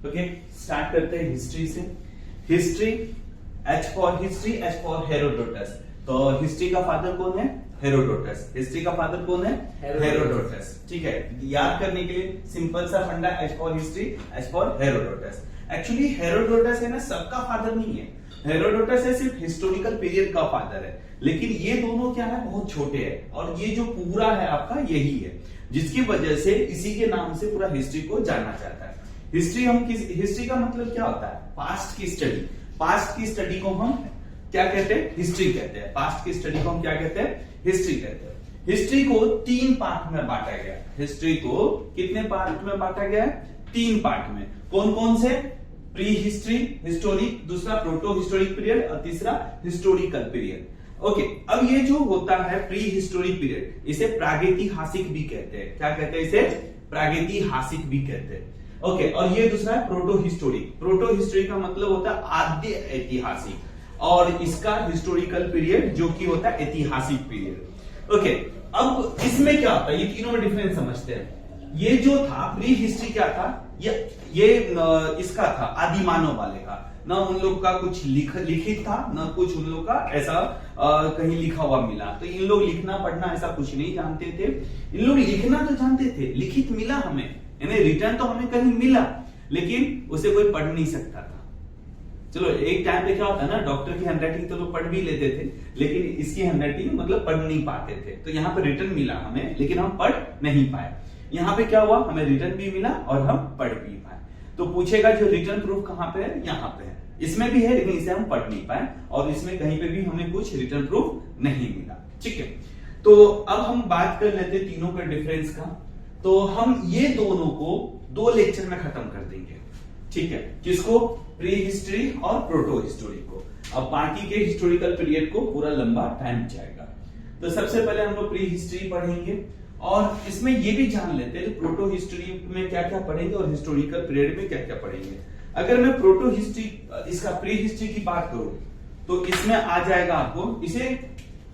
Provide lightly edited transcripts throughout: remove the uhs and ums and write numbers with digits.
Okay, start करते हैं history से। History, H for history, H for Herodotus. तो हिस्ट्री का फादर कौन है? हेरोडोटस। हिस्ट्री का फादर कौन है? हेरोडोटस। ठीक है, याद करने के लिए सिंपल सा फंडा, H for history, H for Herodotus. Actually Herodotus है ना सबका फादर नहीं है। हेरोडोटस है सिर्फ हिस्टोरिकल पीरियड का फादर है, लेकिन ये दोनों क्या है, बहुत छोटे हैं। और ये जो पूरा है आपका यही है, जिसकी वजह से इसी के नाम से पूरा हिस्ट्री को जाना जाता है। हिस्ट्री का मतलब क्या होता है? पास्ट की स्टडी। पास्ट की स्टडी को हम क्या कहते हैं? हिस्ट्री कहते हैं। पास्ट की स्टडी को हम क्या कहते हैं? हिस्ट्री कहते हैं। हिस्ट्री को 3 पार्ट में बांटा गया। हिस्ट्री को कितने पार्ट में बांटा गया है? 3 पार्ट में। कौन कौन से? प्री हिस्ट्री, हिस्टोरिक, दूसरा प्रोटो हिस्टोरिक पीरियड और तीसरा हिस्टोरिकल पीरियड। ओके, अब ये जो होता है प्री हिस्टोरिक पीरियड, इसे प्रागैतिहासिक भी कहते हैं। क्या कहते हैं इसे? प्रागैतिहासिक भी कहते हैं। ओके, और ये दूसरा है प्रोटो हिस्टोरिक। प्रोटो हिस्टोरिक का मतलब होता है आद्य ऐतिहासिक, और इसका हिस्टोरिकल पीरियड जो कि होता है ऐतिहासिक पीरियड। ओके, अब इसमें क्या होता है, ये तीनों में डिफरेंस समझते हैं। ये जो था प्री हिस्ट्री क्या था? ये इसका था आदि मानव वाले का। ना उन लोग का कुछ लिखित था, ना कुछ उन लोग का ऐसा कहीं लिखा हुआ मिला। तो इन लोग लिखना पढ़ना ऐसा कुछ नहीं जानते थे। इन लोग लिखना तो जानते थे, लिखित मिला हमें, यानी रिटर्न तो हमें कहीं मिला, लेकिन उसे कोई पढ़ नहीं सकता था। चलो, एक टाइम पे क्या होता है ना, डॉक्टर की हैंडराइटिंग तो लोग पढ़ भी लेते थे, लेकिन इसकी हैंडराइटिंग मतलब पढ़ नहीं पाते थे। तो यहाँ पर रिटर्न मिला हमें, लेकिन हम पढ़ नहीं पाए। यहाँ पे क्या हुआ, हमें रिटर्न भी मिला और हम पढ़ भी पाए। तो पूछेगा जो रिटर्न प्रूफ कहाँ पे है? यहाँ पे है। इसमें भी है, लेकिन इसे हम पढ़ नहीं पाए, और इसमें कहीं पे भी हमें कुछ रिटर्न प्रूफ नहीं मिला। ठीक है, तो अब हम बात कर लेते हैं तीनों के डिफरेंस का। तो हम ये दोनों को 2 लेक्चर में खत्म कर देंगे। ठीक है, किसको? प्री हिस्ट्री और प्रोटो हिस्टोरी को। अब बाकी के हिस्टोरिकल पीरियड को पूरा लंबा टाइम जाएगा। तो सबसे पहले हम लोग प्री हिस्ट्री पढ़ेंगे, और इसमें ये भी जान लेते हैं प्रोटो हिस्ट्री में क्या क्या पढ़ेंगे और हिस्टोरिकल पीरियड में क्या क्या पढ़ेंगे। अगर मैं प्रोटो हिस्ट्री, इसका प्री हिस्ट्री की बात करूं, तो इसमें आ जाएगा आपको, इसे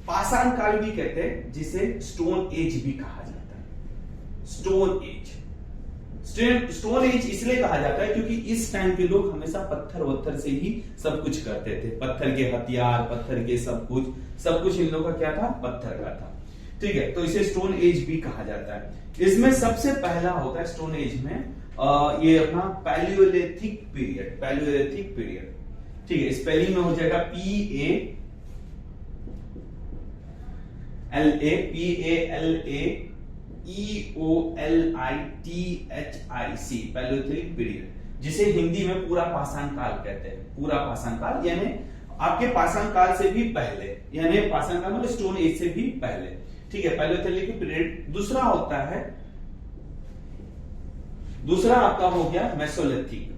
पाषाण काल भी कहते हैं, जिसे स्टोन एज भी कहा जाता है। स्टोन एज, स्टोन एज इसलिए कहा जाता है क्योंकि इस टाइम के लोग हमेशा पत्थर वत्थर से ही सब कुछ करते थे। पत्थर के हथियार, पत्थर के सब कुछ इन लोगों का क्या था? पत्थर का था। ठीक है, तो इसे स्टोन एज भी कहा जाता है। इसमें सबसे पहला होता है स्टोन एज में ये अपना पैलियोलिथिक पीरियड। पैलियोलिथिक पीरियड, ठीक है, स्पेलिंग में हो जाएगा PALAEOLITHIC, पैलियोलिथिक पीरियड, जिसे हिंदी में पूरा पाषाण काल कहते हैं। पूरा पाषाण काल यानी आपके पाषाण काल से भी पहले, यानी पाषाण काल मतलब स्टोन एज से भी पहले। ठीक है, पैलियोलिथिक पीरियड। दूसरा होता है, दूसरा आपका हो गया मेसोलिथिक।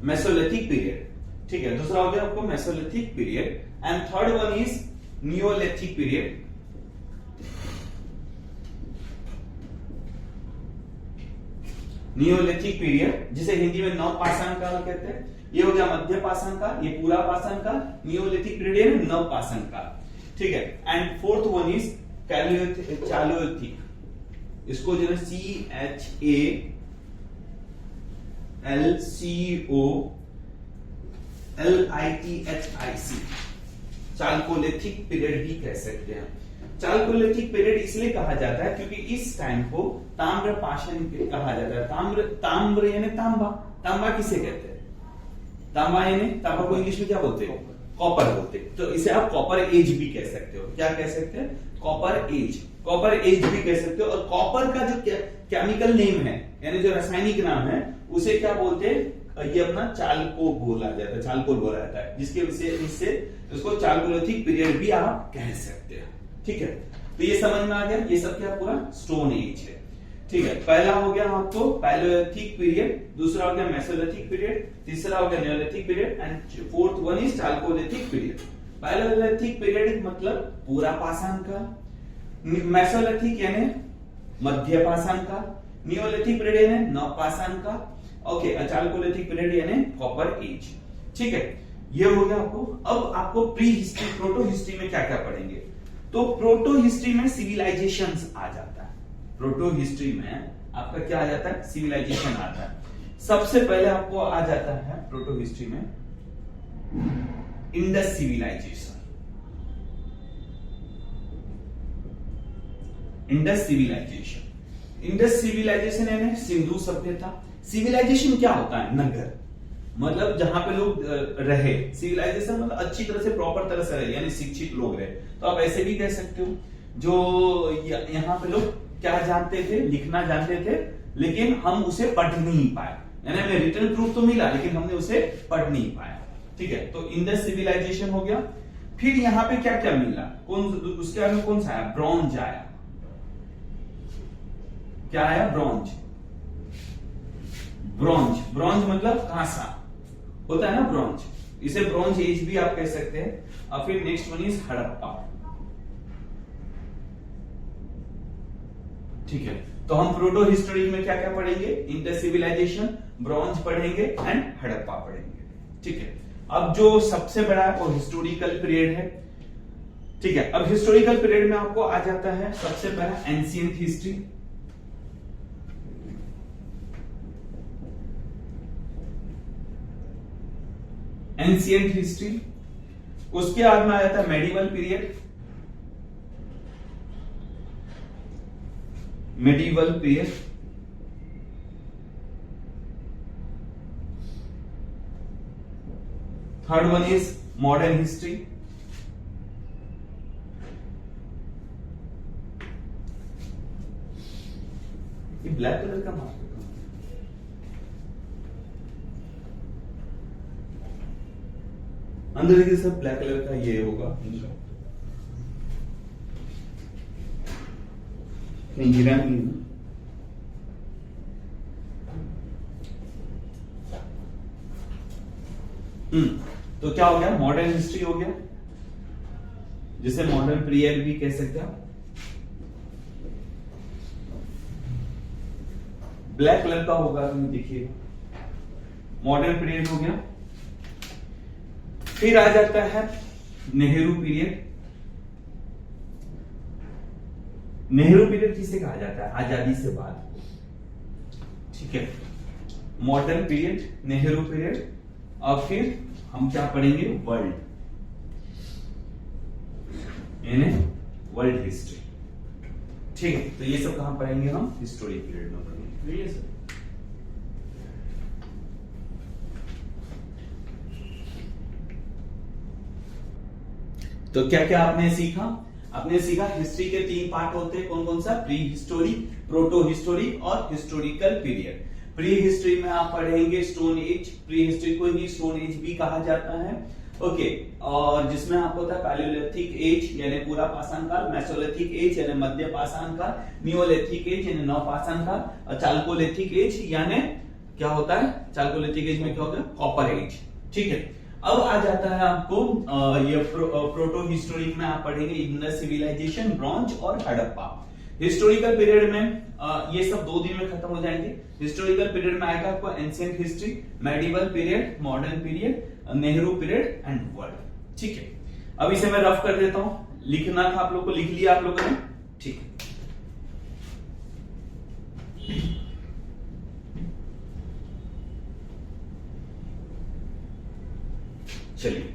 मेसोलिथिक पीरियड, ठीक है, दूसरा हो गया आपको Mesolithic period. And third one is Neolithic period. Neolithic period, जिसे हिंदी में नवपाषाण काल कहते हैं। ये हो गया मध्य पाषाण काल, ये पूरा पाषाण काल। नियोलिथिक पीरियड है नवपाषाण काल। ठीक है, एंड फोर्थ वन इज चालोलिथिक। इसको जो है CHALCOLITHIC, चाल्कोलिथिक पीरियड भी कह सकते हैं। चाल्कोलिथिक पीरियड इसलिए कहा जाता है क्योंकि इस टाइम को ताम्र पाषाण कहा जाता है। ताम्र यानी तांबा। तांबा किसे कहते हैं? तांबा यानी तांबा को इंग्लिश में क्या बोलते हैं? कॉपर बोलते हैं। तो इसे आप कॉपर एज भी कह सकते हो। क्या कह सकते हैं? Copper age. कॉपर एज भी कह सकते हो। और कॉपर का जो केमिकल नेम है, यानी जो रासायनिक नाम है, उसे क्या बोलते हैं? ये अपना चाल्को बोला जाता है। चाल्कोल बोला जाता है, जिसके इससे उसको चाल्कोलिथिक पीरियड भी आप कह सकते हैं। ठीक है, तो ये समझ में आ गया। ये सब क्या पूरा स्टोन एज है। ठीक है, पहला हो गया आपको पैलियोलिथिक पीरियड, दूसरा हो गया मेसोलिथिक पीरियड, तीसरा हो गया Neolithic period, and fourth one is chalcolithic period. Palaeolithic period मतलब पूरा पाषाण काल, मेसोलिथिक यानी मध्य पाषाण काल, नियोलिथिक पीरियड यानी नवपाषाण काल, ओके, चाल्कोलिथिक पीरियड यानी कॉपर एज। ठीक है, ये हो गया आपको। अब आपको प्री हिस्ट्री, प्रोटो हिस्ट्री में क्या क्या पढ़ेंगे? तो प्रोटो हिस्ट्री में सिविलाइजेशंस आ जाता है। प्रोटो हिस्ट्री में आपका क्या आ जाता है, सिविलाइजेशन आता है। सबसे पहले आपको आ जाता है प्रोटो हिस्ट्री में इंडस सिविलाइजेशन। इंडस सिविलाइजेशन यानी सिंधु सभ्यता। सिविलाइजेशन क्या होता है, नगर, मतलब जहां पे लोग रहे। सिविलाइजेशन मतलब अच्छी तरह से, प्रॉपर तरह से रहे, यानी शिक्षित लोग रहे। तो आप ऐसे भी कह सकते हो, जो यहाँ पे लोग क्या जानते थे, लिखना जानते थे, लेकिन हम उसे पढ़ नहीं पाए, यानी हमें रिटन प्रूफ तो मिला लेकिन हमने उसे पढ़ नहीं पाया। ठीक है, तो इंडस सिविलाइजेशन हो गया। फिर यहाँ पे क्या क्या मिला, उसके आगे कौन सा आया, ब्रॉन्ज आया। क्या आया, ब्रॉन्ज। ब्रॉन्ज मतलब कांसा होता है ना, ब्रॉन्ज, इसे ब्रॉन्ज एज भी आप कह सकते हैं। और फिर नेक्स्ट वन इज हड़प्पा। ठीक है, तो हम प्रोटो हिस्टोरी में क्या क्या पढ़ेंगे, इंडस सिविलाइजेशन, ब्रॉन्ज पढ़ेंगे एंड हड़प्पा पढ़ेंगे। ठीक है, अब जो सबसे बड़ा है वो हिस्टोरिकल पीरियड है। ठीक है, अब हिस्टोरिकल पीरियड में आपको आ जाता है सबसे पहला एंशिएंट हिस्ट्री। एंशिएंट हिस्ट्री, उसके बाद में आ जाता है medieval period. Medieval period, third one is modern history. ये ब्लैक कलर का मार्क अंदर देखिए सब ब्लैक कलर का ये होगा, नहीं गिरा नहीं। तो क्या हो गया, मॉडर्न हिस्ट्री हो गया, जिसे मॉडर्न पीरियड भी कह सकते हैं। ब्लैक कलर का होगा, देखिए मॉडर्न पीरियड हो गया। फिर आ जाता है नेहरू पीरियड। नेहरू पीरियड किसे कहा जाता है, आजादी से बाद। ठीक है, मॉडर्न पीरियड, नेहरू पीरियड, और फिर हम क्या पढ़ेंगे, वर्ल्ड, यानी वर्ल्ड हिस्ट्री। ठीक है, तो ये सब कहां पढ़ेंगे हम, हिस्टोरिक पीरियड में पढ़ेंगे। ये सब तो क्या क्या आपने सीखा, आपने सीखा हिस्ट्री के 3 पार्ट होते हैं, कौन कौन सा, प्री हिस्टोरिक, प्रोटो हिस्टोरिक और हिस्टोरिकल पीरियड। प्री हिस्ट्री में आप पढ़ेंगे स्टोन एज, प्री हिस्ट्री को ही स्टोन एज भी कहा जाता है। ओके, और जिसमें आपको होता है पैलियोलिथिक एज यानी पूरा पाषाण काल, मेसोलिथिक एज यानी मध्य पाषाण काल, नियोलिथिक एज यानी नव पाषाण काल, और चाल्कोलिथिक एज यानी क्या होता है, चाल्कोलिथिक एज में क्या होता है, कॉपर एज। ठीक है, अब आ जाता है आपको ये प्रोटो हिस्टोरिक में आप पढ़ेंगे इंडस सिविलाइजेशन, ब्रॉन्ज और हड़प्पा। हिस्टोरिकल पीरियड में ये सब 2 दिन में खत्म हो जाएंगे। हिस्टोरिकल पीरियड में आएगा आपको ancient history, medieval period, modern period, Nehru period and world. ठीक है, अब इसे मैं रफ कर देता हूं, लिखना था आप लोग को, लिख लिया आप लोगों ने। ठीक है, चलिए,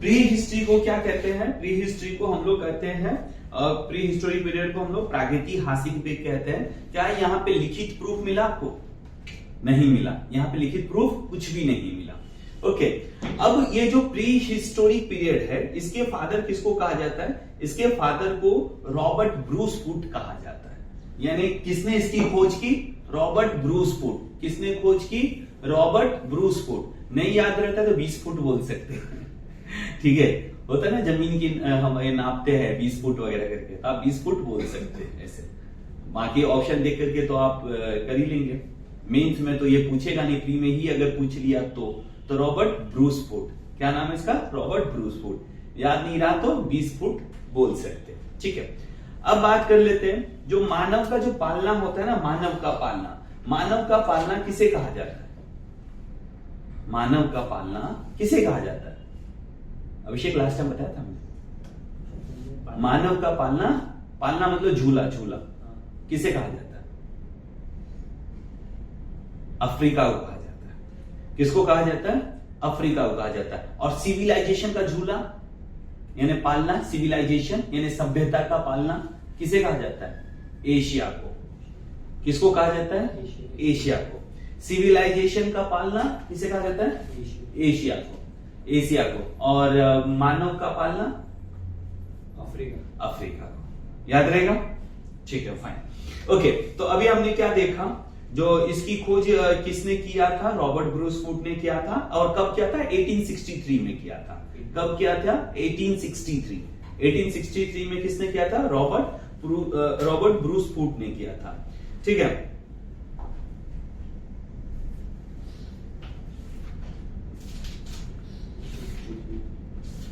प्री हिस्ट्री को क्या कहते हैं, प्री हिस्ट्री को हम लोग कहते हैं, प्री हिस्टोरिक पीरियड को हम लोग प्रागैतिहासिक पीरियड कहते हैं। क्या यहाँ पे लिखित प्रूफ मिला आपको, नहीं मिला, यहाँ पे लिखित प्रूफ कुछ भी नहीं मिला। ओके, अब ये जो प्री हिस्टोरिक पीरियड है, इसके फादर किसको कहा जाता है, इसके फादर को रॉबर्ट ब्रूस फूट कहा जाता है। यानी किसने इसकी खोज की, रॉबर्ट ब्रूस फूट। किसने खोज की, रॉबर्ट ब्रूस फूट। नहीं याद रहता तो 20 फुट बोल सकते हैं। ठीक है, होता है ना जमीन की हम नापते हैं 20 फुट वगैरह करके, तो आप 20 फुट बोल सकते हैं ऐसे। बाकी ऑप्शन देख करके तो आप कर ही लेंगे। मेंस में तो ये पूछेगा नहीं, प्री में ही अगर पूछ लिया तो रॉबर्ट ब्रूस फूट, क्या नाम है इसका, रॉबर्ट ब्रूस फूट। याद नहीं रहा तो 20 फुट बोल सकते हैं। ठीक है, अब बात कर लेते हैं जो मानव का जो पालना होता है ना, मानव का पालना, मानव का पालना किसे कहा जाता है, मानव का पालना किसे कहा जाता है। अभिषेक लास्ट टाइम बताया था हमने, मानव का पालना, पालना मतलब झूला, झूला किसे कहा जाता है? अफ्रीका को कहा जाता है। किसको कहा जाता है? अफ्रीका को कहा जाता है। और सिविलाइजेशन का झूला यानी पालना, सिविलाइजेशन यानी सभ्यता का पालना किसे कहा जाता है? एशिया को। किसको कहा जाता है? एशिया को। सिविलाइजेशन का पालना किसे कहा जाता है? एशिया को, एशिया को। और मानव का पालना अफ्रीका, अफ्रीका को। याद रहेगा? ठीक है, फाइन। ओके, तो अभी हमने क्या देखा? जो इसकी खोज किसने किया था? रॉबर्ट ब्रूस फूट ने किया था। और कब किया था? 1863 में किया था। कब किया था? 1863। 1863 में किसने किया था? रॉबर्ट ब्रूस फूट ने किया था। ठीक है।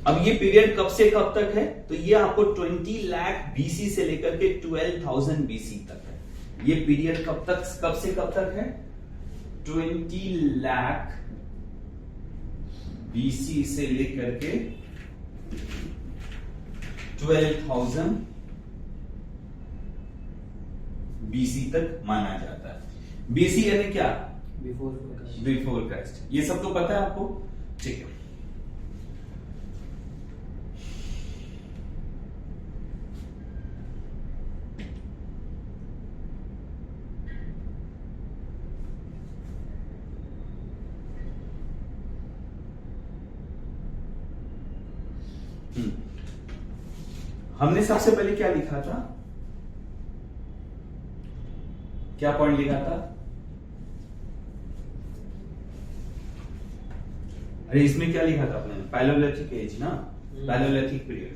अब ये पीरियड कब से कब तक है? तो ये आपको 20 लाख बीसी से लेकर के 12,000 बीसी तक है। ये पीरियड कब से कब तक है? 20 लाख बीसी से लेकर के 12,000 बीसी तक माना जाता है। बीसी यानी क्या? Before Christ. ये सब तो पता है आपको? ठीक है। हमने सबसे पहले क्या लिखा था? क्या पॉइंट लिखा था? अरे इसमें क्या लिखा था आपने? पैलियोलिथिक एज ना, पैलियोलिथिक पीरियड।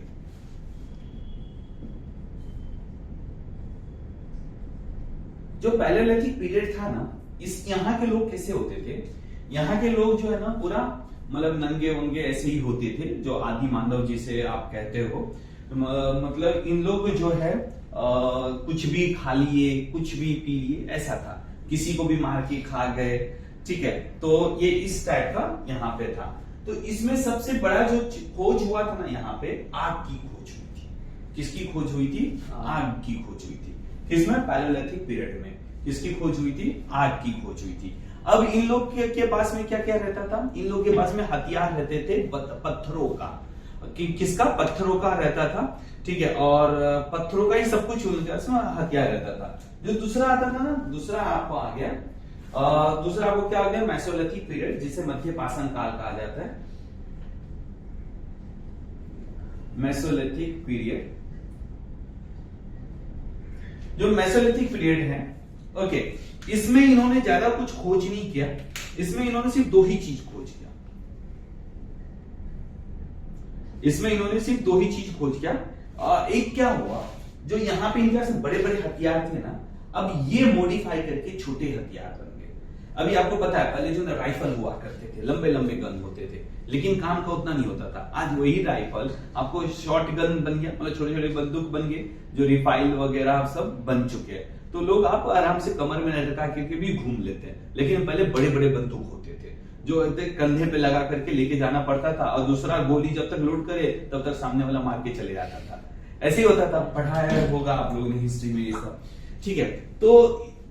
जो पैलियोलिथिक पीरियड था ना, इस यहाँ के लोग कैसे होते थे? यहाँ के लोग जो है ना पूरा मतलब नंगे वंगे ऐसे ही होते थे, जो आदि मानव जिसे आप कहते हो। मतलब इन लोग जो है कुछ भी खा लिए, कुछ भी पी लिए, ऐसा था। किसी को भी मार के खा गए। ठीक है, तो ये इस टाइप का यहाँ पे था। तो इसमें सबसे बड़ा जो खोज हुआ था ना यहाँ पे, आग की खोज हुई थी। किसकी खोज हुई थी? आग की खोज हुई थी। किसमें? पैलियोलिथिक पीरियड में। किसकी खोज हुई थी? आग की खोज हुई थी। अब इन लोग के पास में क्या क्या रहता था? इन लोग के पास में हथियार रहते थे पत्थरों का। किसका? पत्थरों का रहता था। ठीक है, और पत्थरों का ही सब कुछ उसमें हथियार रहता था। जो दूसरा आता था ना, दूसरा आपको आ गया, दूसरा आपको क्या आ गया? मेसोलिथिक पीरियड, जिसे मध्य पाषाण काल कहा जाता है। मेसोलिथिक पीरियड, जो मेसोलिथिक पीरियड है, ओके, इसमें इन्होंने ज्यादा कुछ खोज नहीं किया। इसमें इन्होंने सिर्फ दो ही चीज खोज किया। इसमें इन्होंने सिर्फ दो ही चीज खोज किया। एक क्या हुआ, जो यहाँ पे इनके पास बड़े बड़े हथियार थे ना, अब ये मॉडिफाई करके छोटे हथियार बन गए। अभी आपको पता है पहले जो ना राइफल हुआ करते थे, लंबे लंबे गन होते थे, लेकिन काम का उतना नहीं होता था। आज वही राइफल आपको शॉर्ट गन बन गया, मतलब छोटे छोटे बंदूक बन गए, जो रिफाइल वगैरह सब बन चुके हैं। तो लोग आप आराम से कमर में लटका करके भी घूम लेते हैं। लेकिन पहले बड़े बड़े बंदूक होते थे, जो कंधे पे लगा करके लेके जाना पड़ता था, और दूसरा गोली जब तक लोड करे तब तक सामने वाला मार के चले जाता था। ऐसे ही होता था, पढ़ाया होगा आप लोगों ने हिस्ट्री में ये सब। ठीक है, तो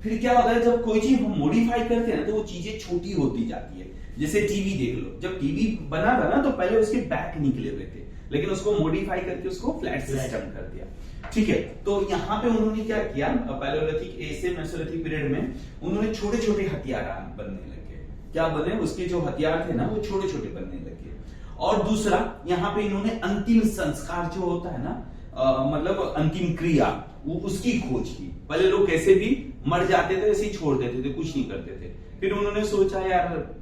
फिर क्या होता है, जब कोई चीज हम मॉडिफाई करते हैं ना, तो वो चीजें छोटी होती जाती है। जैसे टीवी देख लो, जब टीवी बना था ना, तो पहले उसके बैक निकले हुए थे, लेकिन उसको मॉडिफाई करके उसको फ्लैट सिस्टम कर दिया। ठीक है, तो यहाँ पे उन्होंने क्या किया, पैलियोलिथिक एज से मेसोलिथिक पीरियड में उन्होंने छोटे छोटे हथियार बनने लगे। क्या बने? उसके जो हथियार थे ना, वो छोटे छोटे बनने लगे। और दूसरा, यहाँ पे इन्होंने अंतिम संस्कार जो होता है ना, मतलब अंतिम क्रिया, वो उसकी खोज की। पहले लोग कैसे भी मर जाते थे, ऐसे ही छोड़ देते थे, कुछ नहीं करते थे। फिर उन्होंने सोचा यार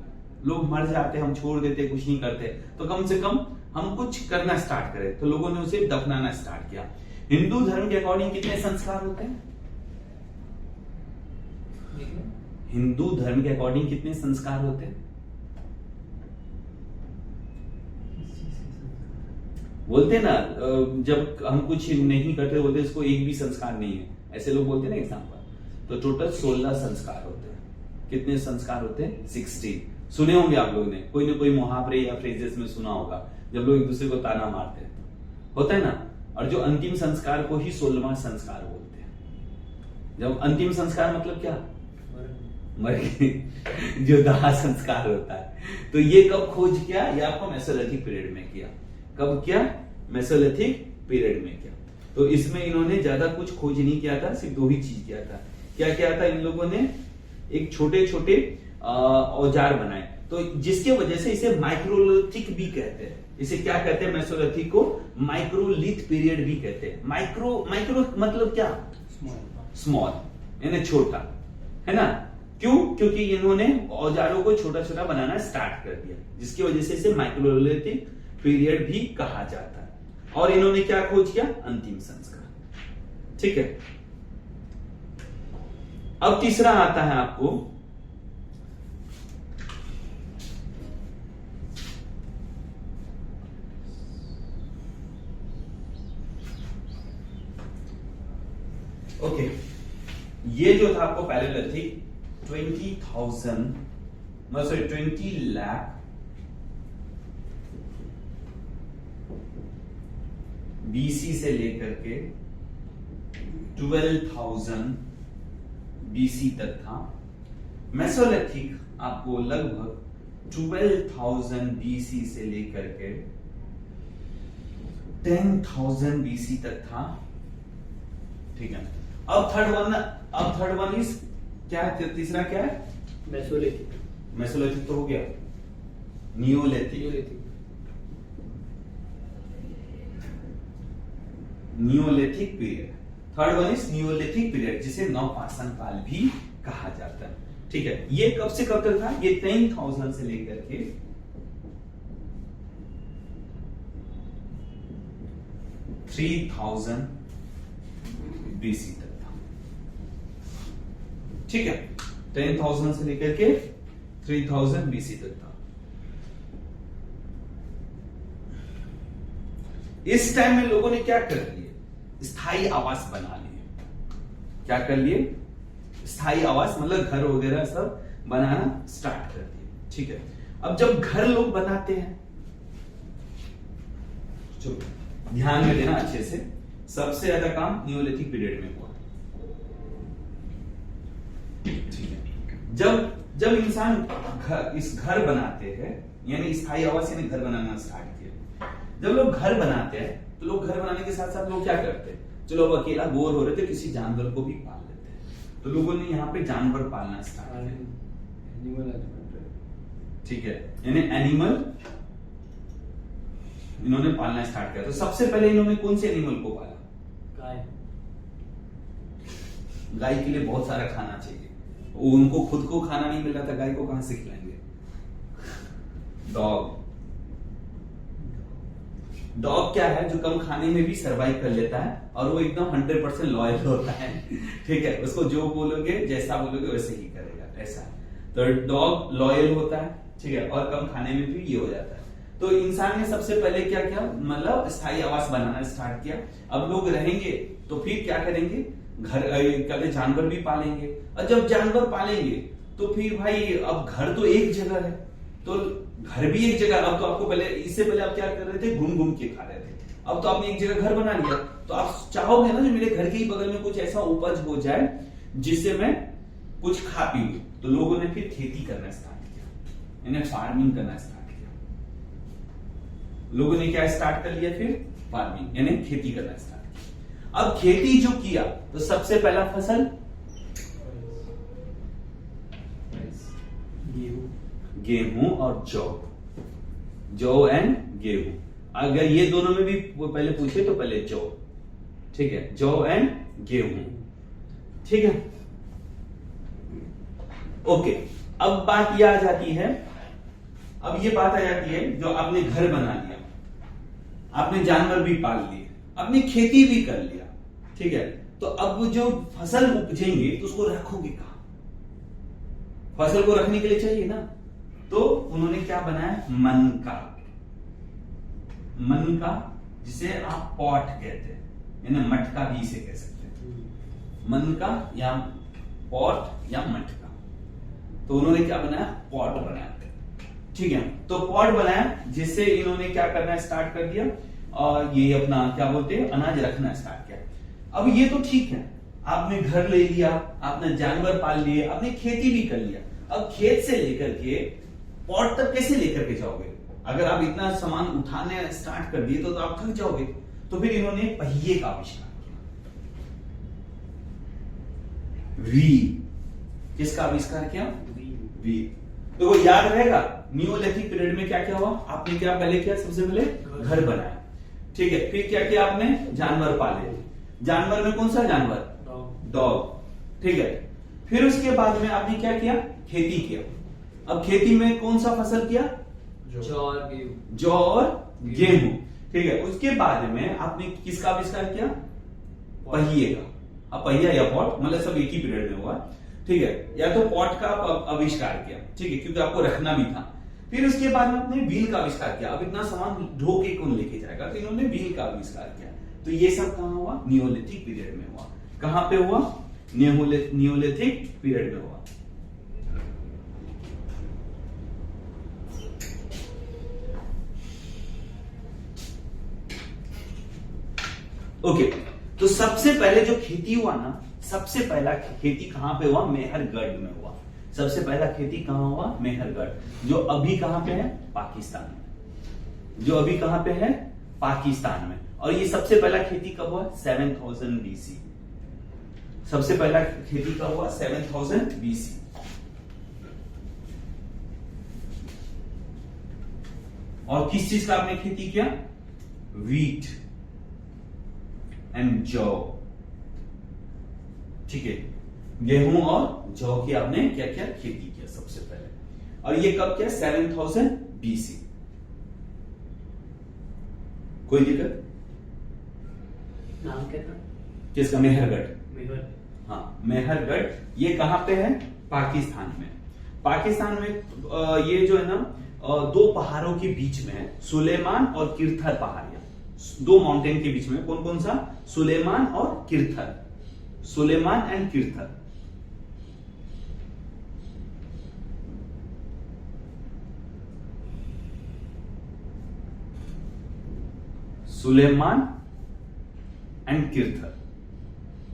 लोग मर जाते, हम छोड़ देते, कुछ नहीं करते, तो कम से कम हम कुछ करना स्टार्ट करें। तो लोगों ने उसे दफनाना स्टार्ट किया। हिंदू धर्म के अकॉर्डिंग कितने संस्कार होते हैं? हिंदू धर्म के अकॉर्डिंग कितने संस्कार होते हैं? बोलते ना, जब हम कुछ नहीं करते बोलते इसको एक भी संस्कार नहीं है, ऐसे लोग बोलते ना एग्जाम्पल। तो टोटल 16 संस्कार होते हैं। कितने संस्कार होते हैं? 16। सुने होंगे आप लोगों ने, कोई ना कोई मुहावरे या फ्रेजेस में सुना होगा, जब लोग एक दूसरे को ताना मारते हैं, होता है ना, और जो अंतिम संस्कार को ही 16वां संस्कार बोलते हैं। जब अंतिम संस्कार मतलब क्या, मर गए, जो दाह संस्कार होता है। तो ये कब खोज किया, ये आपको मेसोलिथिक पीरियड में किया। कब किया, मेसोलिथिक पीरियड में किया। तो इसमें इन्होंने ज्यादा कुछ खोज नहीं किया था, सिर्फ 2 ही चीज किया था। क्या किया था इन लोगों ने, एक छोटे छोटे औजार बनाए, तो जिसके वजह से इसे माइक्रोलिथिक भी कहते हैं। इसे क्या कहते हैं, मेसोलिथिक को माइक्रोलिथ पीरियड भी कहते हैं। माइक्रो मतलब क्या, स्मॉल यानी छोटा, है ना। क्यों, क्योंकि इन्होंने औजारों को छोटा छोटा बनाना स्टार्ट कर दिया, जिसकी वजह से इसे माइक्रोलिथिक पीरियड भी कहा जाता है। और इन्होंने क्या खोज किया, अंतिम संस्कार। ठीक है, अब तीसरा आता है आपको ओके, ये जो था आपको पैलेलिथिक 20 लाख बीसी से लेकर के 12,000 बीसी तक था। मेसोलिथिक आपको लगभग 12,000 बीसी से लेकर के 10,000 बीसी तक था। ठीक है, अब थर्ड वन इज क्या है, तीसरा क्या है, मेसोलिथिक। मेसोलिथिक तो हो गया, Neolithic. Neolithic period, third one is Neolithic period, जिसे नवपाषाण काल भी कहा जाता है। ठीक है, ये कब से कब तक था, ये 10,000 से लेकर के 3,000 बीसी तक था। ठीक है, 10,000 से लेकर के 3,000 बीसी तक था। इस टाइम में लोगों ने क्या कर लिए, स्थायी आवास बना लिए। क्या कर लिए, स्थायी आवास मतलब घर वगैरह सब बनाना स्टार्ट कर दिए। ठीक है, अब जब घर लोग बनाते हैं, चलो ध्यान में देना अच्छे से, सबसे ज्यादा काम नियोलिथिक पीरियड में हुआ। ठीक है, जब इंसान इस घर बनाते हैं, यानी स्थायी आवास यानी घर बनाना स्टार्ट किया। जब लोग घर बनाते हैं तो लोग घर बनाने के साथ साथ लोग क्या करते हैं, चलो अब अकेला बोर हो रहे थे, किसी जानवर को भी पाल लेते हैं। तो लोगों ने यहाँ पे जानवर पालना स्टार्ट किया। ठीक है, यानी एनिमल इन्होंने पालना स्टार्ट किया। तो सबसे पहले इन्होंने कौन से एनिमल को पाला, गाय। गाय के लिए बहुत सारा खाना चाहिए, उनको खुद को खाना नहीं मिल रहा था, गाय को कहां से खिलाएंगे। डॉग क्या है, जो कम खाने में भी सरवाइव कर लेता है और वो एकदम 100% लॉयल होता है। ठीक है, उसको जो बोलोगे जैसा बोलोगे वैसे ही करेगा, ऐसा। तो डॉग लॉयल होता है, ठीक है, और कम खाने में भी ये हो जाता है। तो इंसान ने सबसे पहले क्या किया, मतलब स्थायी आवास बनाना स्टार्ट किया। अब लोग रहेंगे तो फिर क्या करेंगे, घर कभी जानवर भी पालेंगे, और जब जानवर पालेंगे तो फिर भाई अब घर तो एक जगह है, तो घर भी एक जगह। अब तो आपको पहले, इससे पहले आप क्या कर रहे थे, घूम घूम के खा रहे थे, अब तो आपने एक जगह घर बना लिया। तो आप चाहोगे ना, जो मेरे घर के ही बगल में कुछ ऐसा उपज हो जाए जिससे मैं कुछ खा पी लूं। तो लोगों ने फिर खेती करना स्टार्ट किया, इन्हें फार्मिंग करना स्टार्ट किया। लोगों ने क्या स्टार्ट कर लिया, फिर फार्मिंग यानी खेती करना स्टार्ट किया। अब खेती जो किया तो सबसे पहला फसल गेहूं और जौ एंड गेहूं। अगर ये दोनों में भी वो पहले पूछे तो पहले जौ। ठीक है, जौ एंड गेहूं। ठीक है, ओके। अब बात यह आ जाती है, अब ये बात आ जाती है, जो आपने घर बना लिया, आपने जानवर भी पाल लिए, आपने खेती भी कर लिया, ठीक है, तो अब जो फसल उपजेंगे तो उसको रखोगे कहां, फसल को रखने के लिए चाहिए ना। तो उन्होंने क्या बनाया, मन का जिसे आप पॉट कहते हैं, यानी मटका भी इसे कह सकते हैं, मन का या पॉट या मटका। तो उन्होंने क्या बनाया, पॉट बनाया। ठीक है, तो पॉट बनाया, जिससे इन्होंने क्या करना स्टार्ट कर दिया, और ये अपना क्या बोलते हैं अनाज रखना स्टार्ट किया। अब ये तो ठीक है, आपने घर ले लिया, आपने जानवर पाल लिए, आपने खेती भी कर लिया। अब खेत से लेकर के पॉट तक कैसे लेकर के जाओगे? अगर आप इतना सामान उठाने स्टार्ट कर दिए तो आप थक जाओगे। तो फिर इन्होंने पहिए का आविष्कार किया, व्हील। किसका आविष्कार किया? व्हील। तो वो याद रहेगा नियोलिथिक पीरियड में क्या क्या हुआ? आपने क्या पहले किया? सबसे पहले घर बनाया, ठीक है। फिर क्या किया आपने? जानवर पाले। जानवर में कौन सा जानवर? डॉग, ठीक है। फिर उसके बाद में आपने क्या किया? खेती किया। अब खेती में कौन सा फसल किया? जौ और गेहूं, ठीक है। उसके बाद में आपने किसका आविष्कार किया? पहिए का। अब पहिया या पॉट मतलब सब एक ही पीरियड में हुआ, ठीक है। या तो पॉट का आविष्कार किया, ठीक है, क्योंकि आपको रखना भी था। फिर उसके बाद में आपने व्हील का आविष्कार किया। अब इतना सामान ढो के कौन लेके जाएगा, तो इन्होंने व्हील का आविष्कार किया। तो ये सब कहां हुआ? नियोलिथिक पीरियड में हुआ। कहां पे हुआ? नियोलिथिक पीरियड में हुआ। ओके, तो सबसे पहले जो खेती हुआ ना, सबसे पहला खेती कहां पे हुआ? मेहरगढ़ में हुआ। सबसे पहला खेती कहां हुआ? मेहरगढ़, जो अभी कहां पे है? पाकिस्तान में। जो अभी कहां पे है? पाकिस्तान में। और ये सबसे पहला खेती कब हुआ? 7000 BC। सबसे पहला खेती कब हुआ? 7000 BC। और किस चीज का आपने खेती किया? व्हीट एंड जौ, ठीक है। गेहूं और जौ की आपने क्या क्या? खेती किया सबसे पहले। और ये कब किया? 7000 BC। कोई दिक्कत? नाम क्या था? किसका? मेहरगढ़। मेहर। हाँ, मेहरगढ़। ये कहां पे है? पाकिस्तान में। पाकिस्तान में ये जो है ना दो पहाड़ों के बीच में है, सुलेमान और किरथर पहाड़ियां। दो माउंटेन के बीच में। कौन कौन सा? सुलेमान और किरथर। सुलेमान एंड किरथर। सुलेमान एंड किरथर,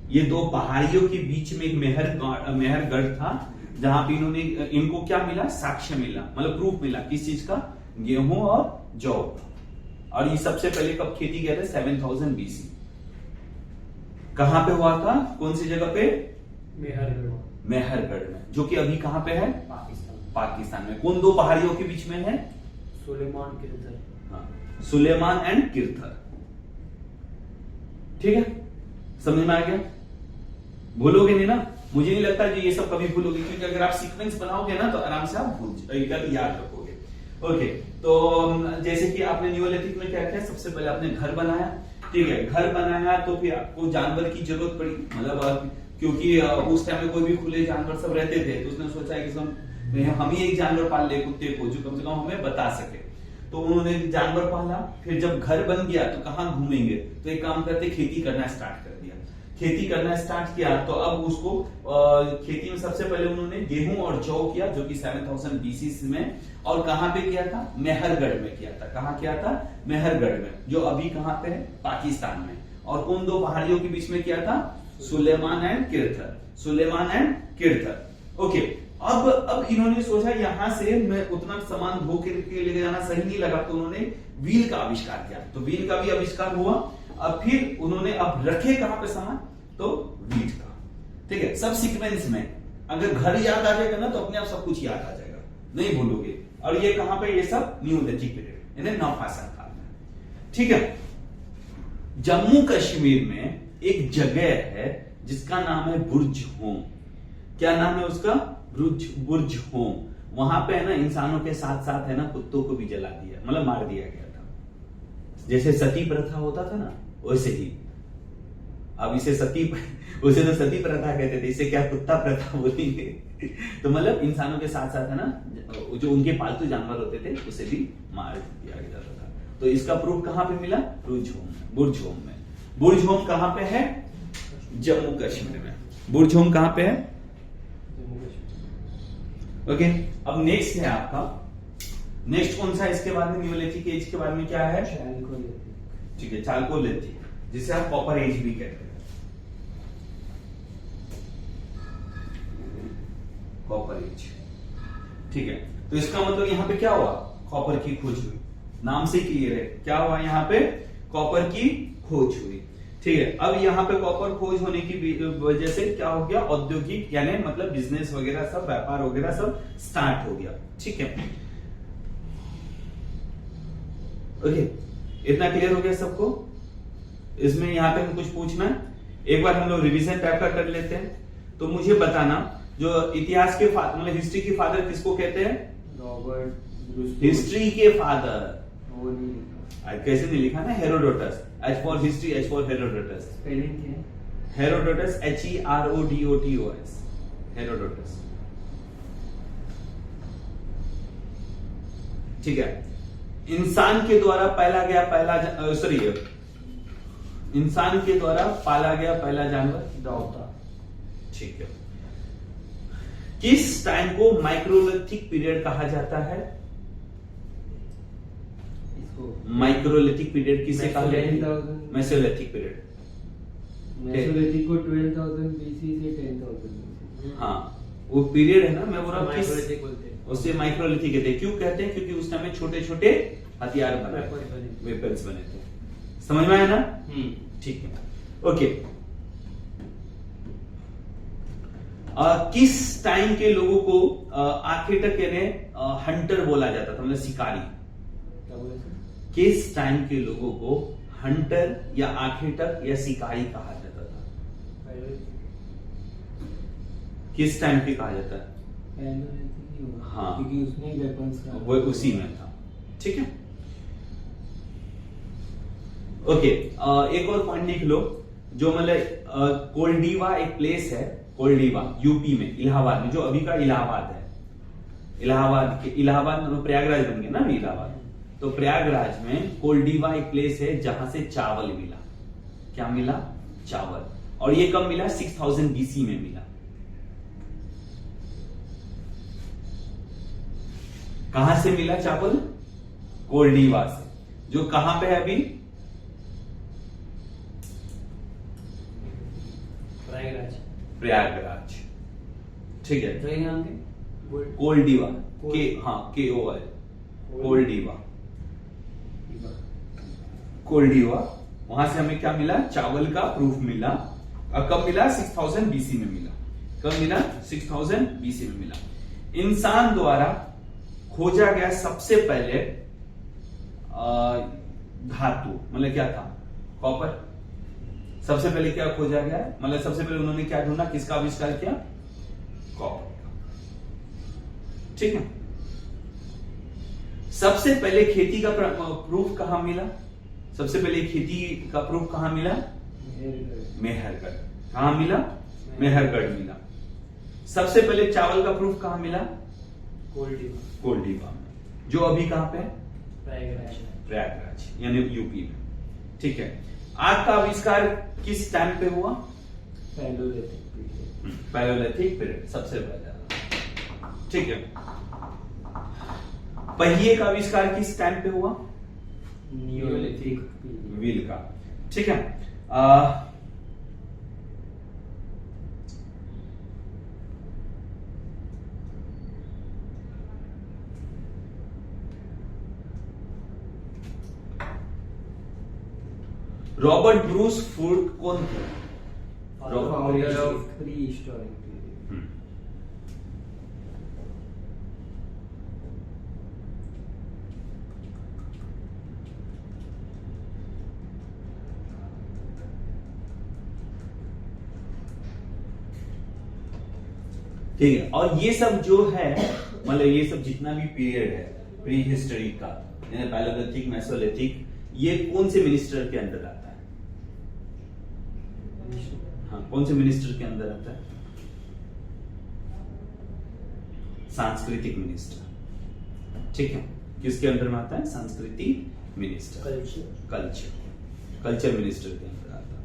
ये दो पहाड़ियों के बीच में एक मेहरगढ़ था, जहां पे इन्होंने इनको क्या मिला? साक्ष्य मिला, मतलब प्रूफ मिला। किस चीज का? गेहूं और जौ। और ये सबसे पहले कब खेती किया था? 7000 BC। कहां पे हुआ था? कौन सी जगह पे? मेहरगढ़ में, जो कि अभी कहां पे है? पाकिस्तान में। कौन दो पहाड़ियों के बीच में है? सुलेमान किरथर। हाँ, सुलेमान एंड किरथर, ठीक है। समझ में आ गया? भूलोगे नहीं ना? मुझे नहीं लगता कि ये सब कभी भूलोगे, क्योंकि अगर आप सीक्वेंस बनाओगे ना तो आराम से आप याद रखोगे। ओके, तो जैसे कि आपने नियोलिथिक में क्या किया? सबसे पहले आपने घर बनाया, ठीक है। घर बनाया तो फिर आपको जानवर की जरूरत पड़ी, मतलब क्योंकि उस टाइम में कोई भी खुले जानवर सब रहते थे, तो उसने सोचा कि हम ही एक जानवर पाल ले, कुत्ते को, जो कम से कम हमें बता सके। तो उन्होंने जानवर पाला। फिर जब घर बन गया तो कहां घूमेंगे? तो एक काम करते, खेती करना स्टार्ट कर दिया। खेती करना स्टार्ट किया तो अब उसको खेती में सबसे पहले उन्होंने गेहूं और जौ किया, जो कि 7000 BC में। और कहां पे किया था? मेहरगढ़ में किया था। कहां किया था? मेहरगढ़ में, जो अभी कहां पे है? पाकिस्तान में। और उन दो पहाड़ियों के बीच में किया था? Sulaiman and Kirthar. Sulaiman and Kirthar. Okay, अब इन्होंने सोचा यहां से मैं उतना सामान ढो के लेके जाना सही नहीं लगा, तो उन्होंने व्हील का आविष्कार किया। तो व्हील का भी आविष्कार हुआ। अब फिर उन्होंने अब रखे कहां पे सामान? तो व्हीट का, ठीक है। सब सीक्वेंस में। अगर घर याद आ जाएगा ना तो अपने आप सब कुछ याद आ जाएगा, नहीं भूलोगे। और ये कहां पे? ये सब नियोलिथिक पीरियड, यानी नवपाषाण काल में, ठीक है। जम्मू कश्मीर में एक जगह है जिसका नाम है बुर्ज होम। क्या नाम है उसका? बुर्ज होम। वहां पे है ना इंसानों के साथ साथ है ना कुत्तों को भी जला दिया, मतलब मार दिया गया था। जैसे सती प्रथा होता था ना, वैसे ही। अब इसे उसे तो सती प्रथा कहते थे, इसे क्या कुत्ता प्रथा बोलेंगे। तो मतलब इंसानों के साथ साथ है ना जो उनके पालतू जानवर होते थे उसे भी मार दिया जाता था। तो इसका प्रूफ कहां पे मिला? बुर्ज होम में। बुर्ज होम कहां पे है? जम्मू कश्मीर में। बुर्ज होम कहां पे है? ओके, अब नेक्स्ट है आपका, नेक्स्ट कौन सा? इसके बाद में नियोलिथिक एज के बाद में क्या है? ठीक है, चाल्कोलिथिक, जिसे आप कॉपर एज भी कहते हैं, कॉपर एज। ठीक है, तो इसका मतलब यहाँ पे क्या हुआ, कॉपर की खोज हुई, नाम से क्लियर है, क्या हुआ यहाँ पे, कॉपर की खोज हुई। ठीक है, अब यहाँ पे कॉपर खोज होने की वजह से क्या हो गया, औद्योगिक यानी मतलब बिजनेस वगैरह सब, व्यापार वगैरह सब स्टार्ट हो गया। ठीक है, ओके, इतना क्लियर हो गया सबको। इसमें यहाँ पे हम कुछ पूछना है, एक बार हम लोग रिवीजन टाइप का कर लेते हैं। तो मुझे बताना, जो इतिहास के मतलब हिस्ट्री के फादर किसको कहते हैं, रॉबर्ट, हिस्ट्री के फादर, कैसे नहीं लिखा ना, Herodotus, H for history, H for Herodotus. Spelling क्या है? Herodotus, HERODOTOS, Herodotus. ठीक है, इंसान के द्वारा पाला गया इंसान के द्वारा पाला गया पहला जानवर दौता। ठीक है, किस टाइम को माइक्रोलिथिक पीरियड कहा जाता है, माइक्रोलिथिक पीरियड किसे कहा जाता है, मेसोलिथिक पीरियड। मेसोलिथिक को 12,000 BC से 10,000 BC। हाँ, वो पीरियड है ना, मैं बोल रहा हूँ माइक्रोलिथिक बोलते हैं, उससे माइक्रोलिथिक कहते हैं। क्यों कहते हैं, क्योंकि उस टाइम में छोटे छोटे हथियार बने, वेपन्स बने थे। समझ में आया ना, ठीक है, ओके। किस टाइम के लोगों को आर्किटेक्ट यानी हंटर बोला जाता था, मतलब शिकारी। क्या बोले सर? किस टाइम के लोगों को हंटर या आर्किटेक्ट या शिकारी कहा जाता था, किस टाइम पे कहा जाता है, हाँ, क्योंकि उसमें वेपन्स का वो उसी में था। ठीक है, ओके। एक और पॉइंट लिख लो, जो मतलब कोल्डीवा एक प्लेस है, कोल्डीवा यूपी में, इलाहाबाद में, जो अभी का इलाहाबाद है, इलाहाबाद प्रयागराज बन गया ना इलाहाबाद, तो प्रयागराज में कोल्डीवा एक प्लेस है जहां से चावल मिला। क्या मिला, चावल। और ये कब मिला, 6000 BC में मिला। कहां से मिला चावल, कोल्डीवा से, जो कहां पे है अभी, प्रयागराज। ठीक है, कोल्डीवा, के, हाँ, KOL, कोल्डीवा, वहां से हमें क्या मिला, चावल का प्रूफ मिला। और कब मिला, 6000 BC में मिला। कब मिला, 6000 BC में मिला। इंसान द्वारा खोजा गया सबसे पहले धातु मतलब क्या था, कॉपर। सबसे पहले क्या खोजा गया, मतलब सबसे पहले उन्होंने क्या ढूंढा, किसका आविष्कार किया, कॉपर। ठीक है, सबसे पहले खेती का प्रूफ कहां मिला, सबसे पहले खेती का प्रूफ कहां मिला, मेहरगढ़। कहां मिला, मेहरगढ़ मिला। सबसे पहले चावल का प्रूफ कहां मिला, कोल्डीवा में, जो अभी कहां पे है, प्रयागराज यानी यूपी में। ठीक है, आग का आविष्कार किस टाइम पे हुआ, पैलोलिथिक पीरियड, सबसे पहले। ठीक है, पहिए का आविष्कार किस टाइम पे हुआ, नियोलिथिक व्हील का। ठीक है, रॉबर्ट ब्रूस फूड कौन थे, founder of pre historic period. ठीक है, और ये सब जो है, मतलब ये सब जितना भी पीरियड है प्री हिस्टरी का, पैलोलिथिक, मेसोलिथिक, ये कौन से मिनिस्टर के अंदर आता है, हाँ, कौन से मिनिस्टर के अंदर आता है, सांस्कृतिक मिनिस्टर। ठीक है, किसके अंदर में आता है, सांस्कृतिक मिनिस्टर, कल्चर मिनिस्टर के अंदर आता है।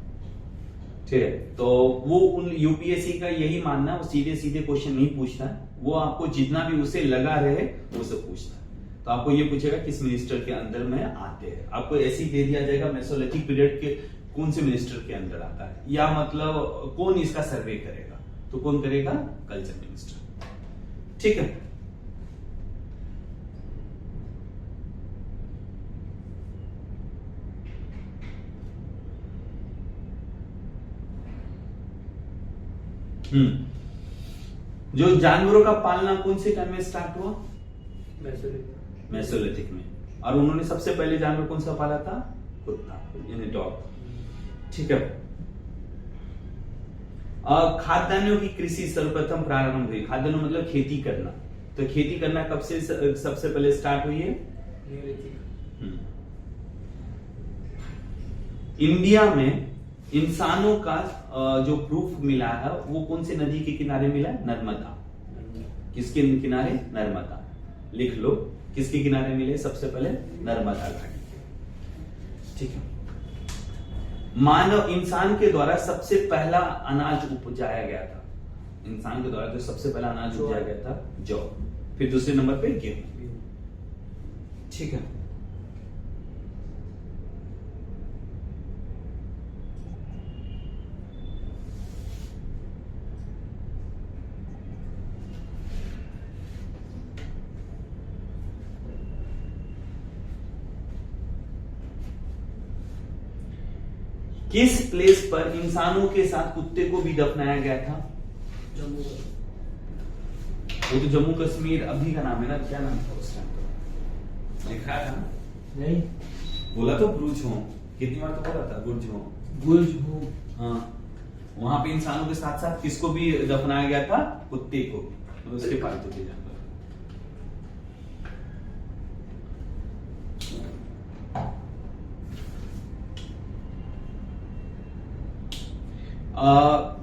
ठीक है, तो वो उन यूपीएससी का यही मानना, वो सीधे सीधे क्वेश्चन नहीं पूछता, वो आपको जितना भी उसे लगा रहे वो सब पूछता। तो आपको ये पूछेगा किस मिनिस्टर के अंदर में आते हैं, आपको ऐसे ही दे दिया जाएगा मेसोलिथिक पीरियड के कौन से मिनिस्टर के अंदर आता है, या मतलब कौन इसका सर्वे करेगा, तो कौन करेगा, कल्चर मिनिस्टर। ठीक है। जो जानवरों का पालना कौन से टाइम में स्टार्ट हुआ, मेसोलिथिक में, और उन्होंने सबसे पहले जानवर कौन सा पाला था, कुत्ता, यानी डॉग। ठीक है। खाद्यान्नों की कृषि सर्वप्रथम प्रारंभ हुई, खाद्यान्न मतलब खेती करना, तो खेती करना कब से सबसे पहले स्टार्ट हुई है, इंडिया में इंसानों का जो प्रूफ मिला है वो कौन से नदी के किनारे मिला है, नर्मदा। किसके किनारे, नर्मदा, लिख लो, किसके किनारे मिले सबसे पहले, नर्मदा घाटी के। ठीक है। मानव, इंसान के द्वारा सबसे पहला अनाज उपजाया गया था, इंसान के द्वारा जो सबसे पहला अनाज उपजाया गया था, जौ, फिर दूसरे नंबर पे गेहूं। ठीक है। किस प्लेस पर इंसानों के साथ कुत्ते को भी दफनाया गया था, जम्मू। वो तो जम्मू कश्मीर अभी का नाम है ना, क्या नाम था उस टाइम, तो लिखा था ना, नहीं बोला तो ब्रूच हो, कितनी बार तो बोला था, गुर्ज हो। हाँ, वहां पे इंसानों के साथ साथ किसको भी दफनाया गया था, कुत्ते को, तो उसके पालतू थे जानवर।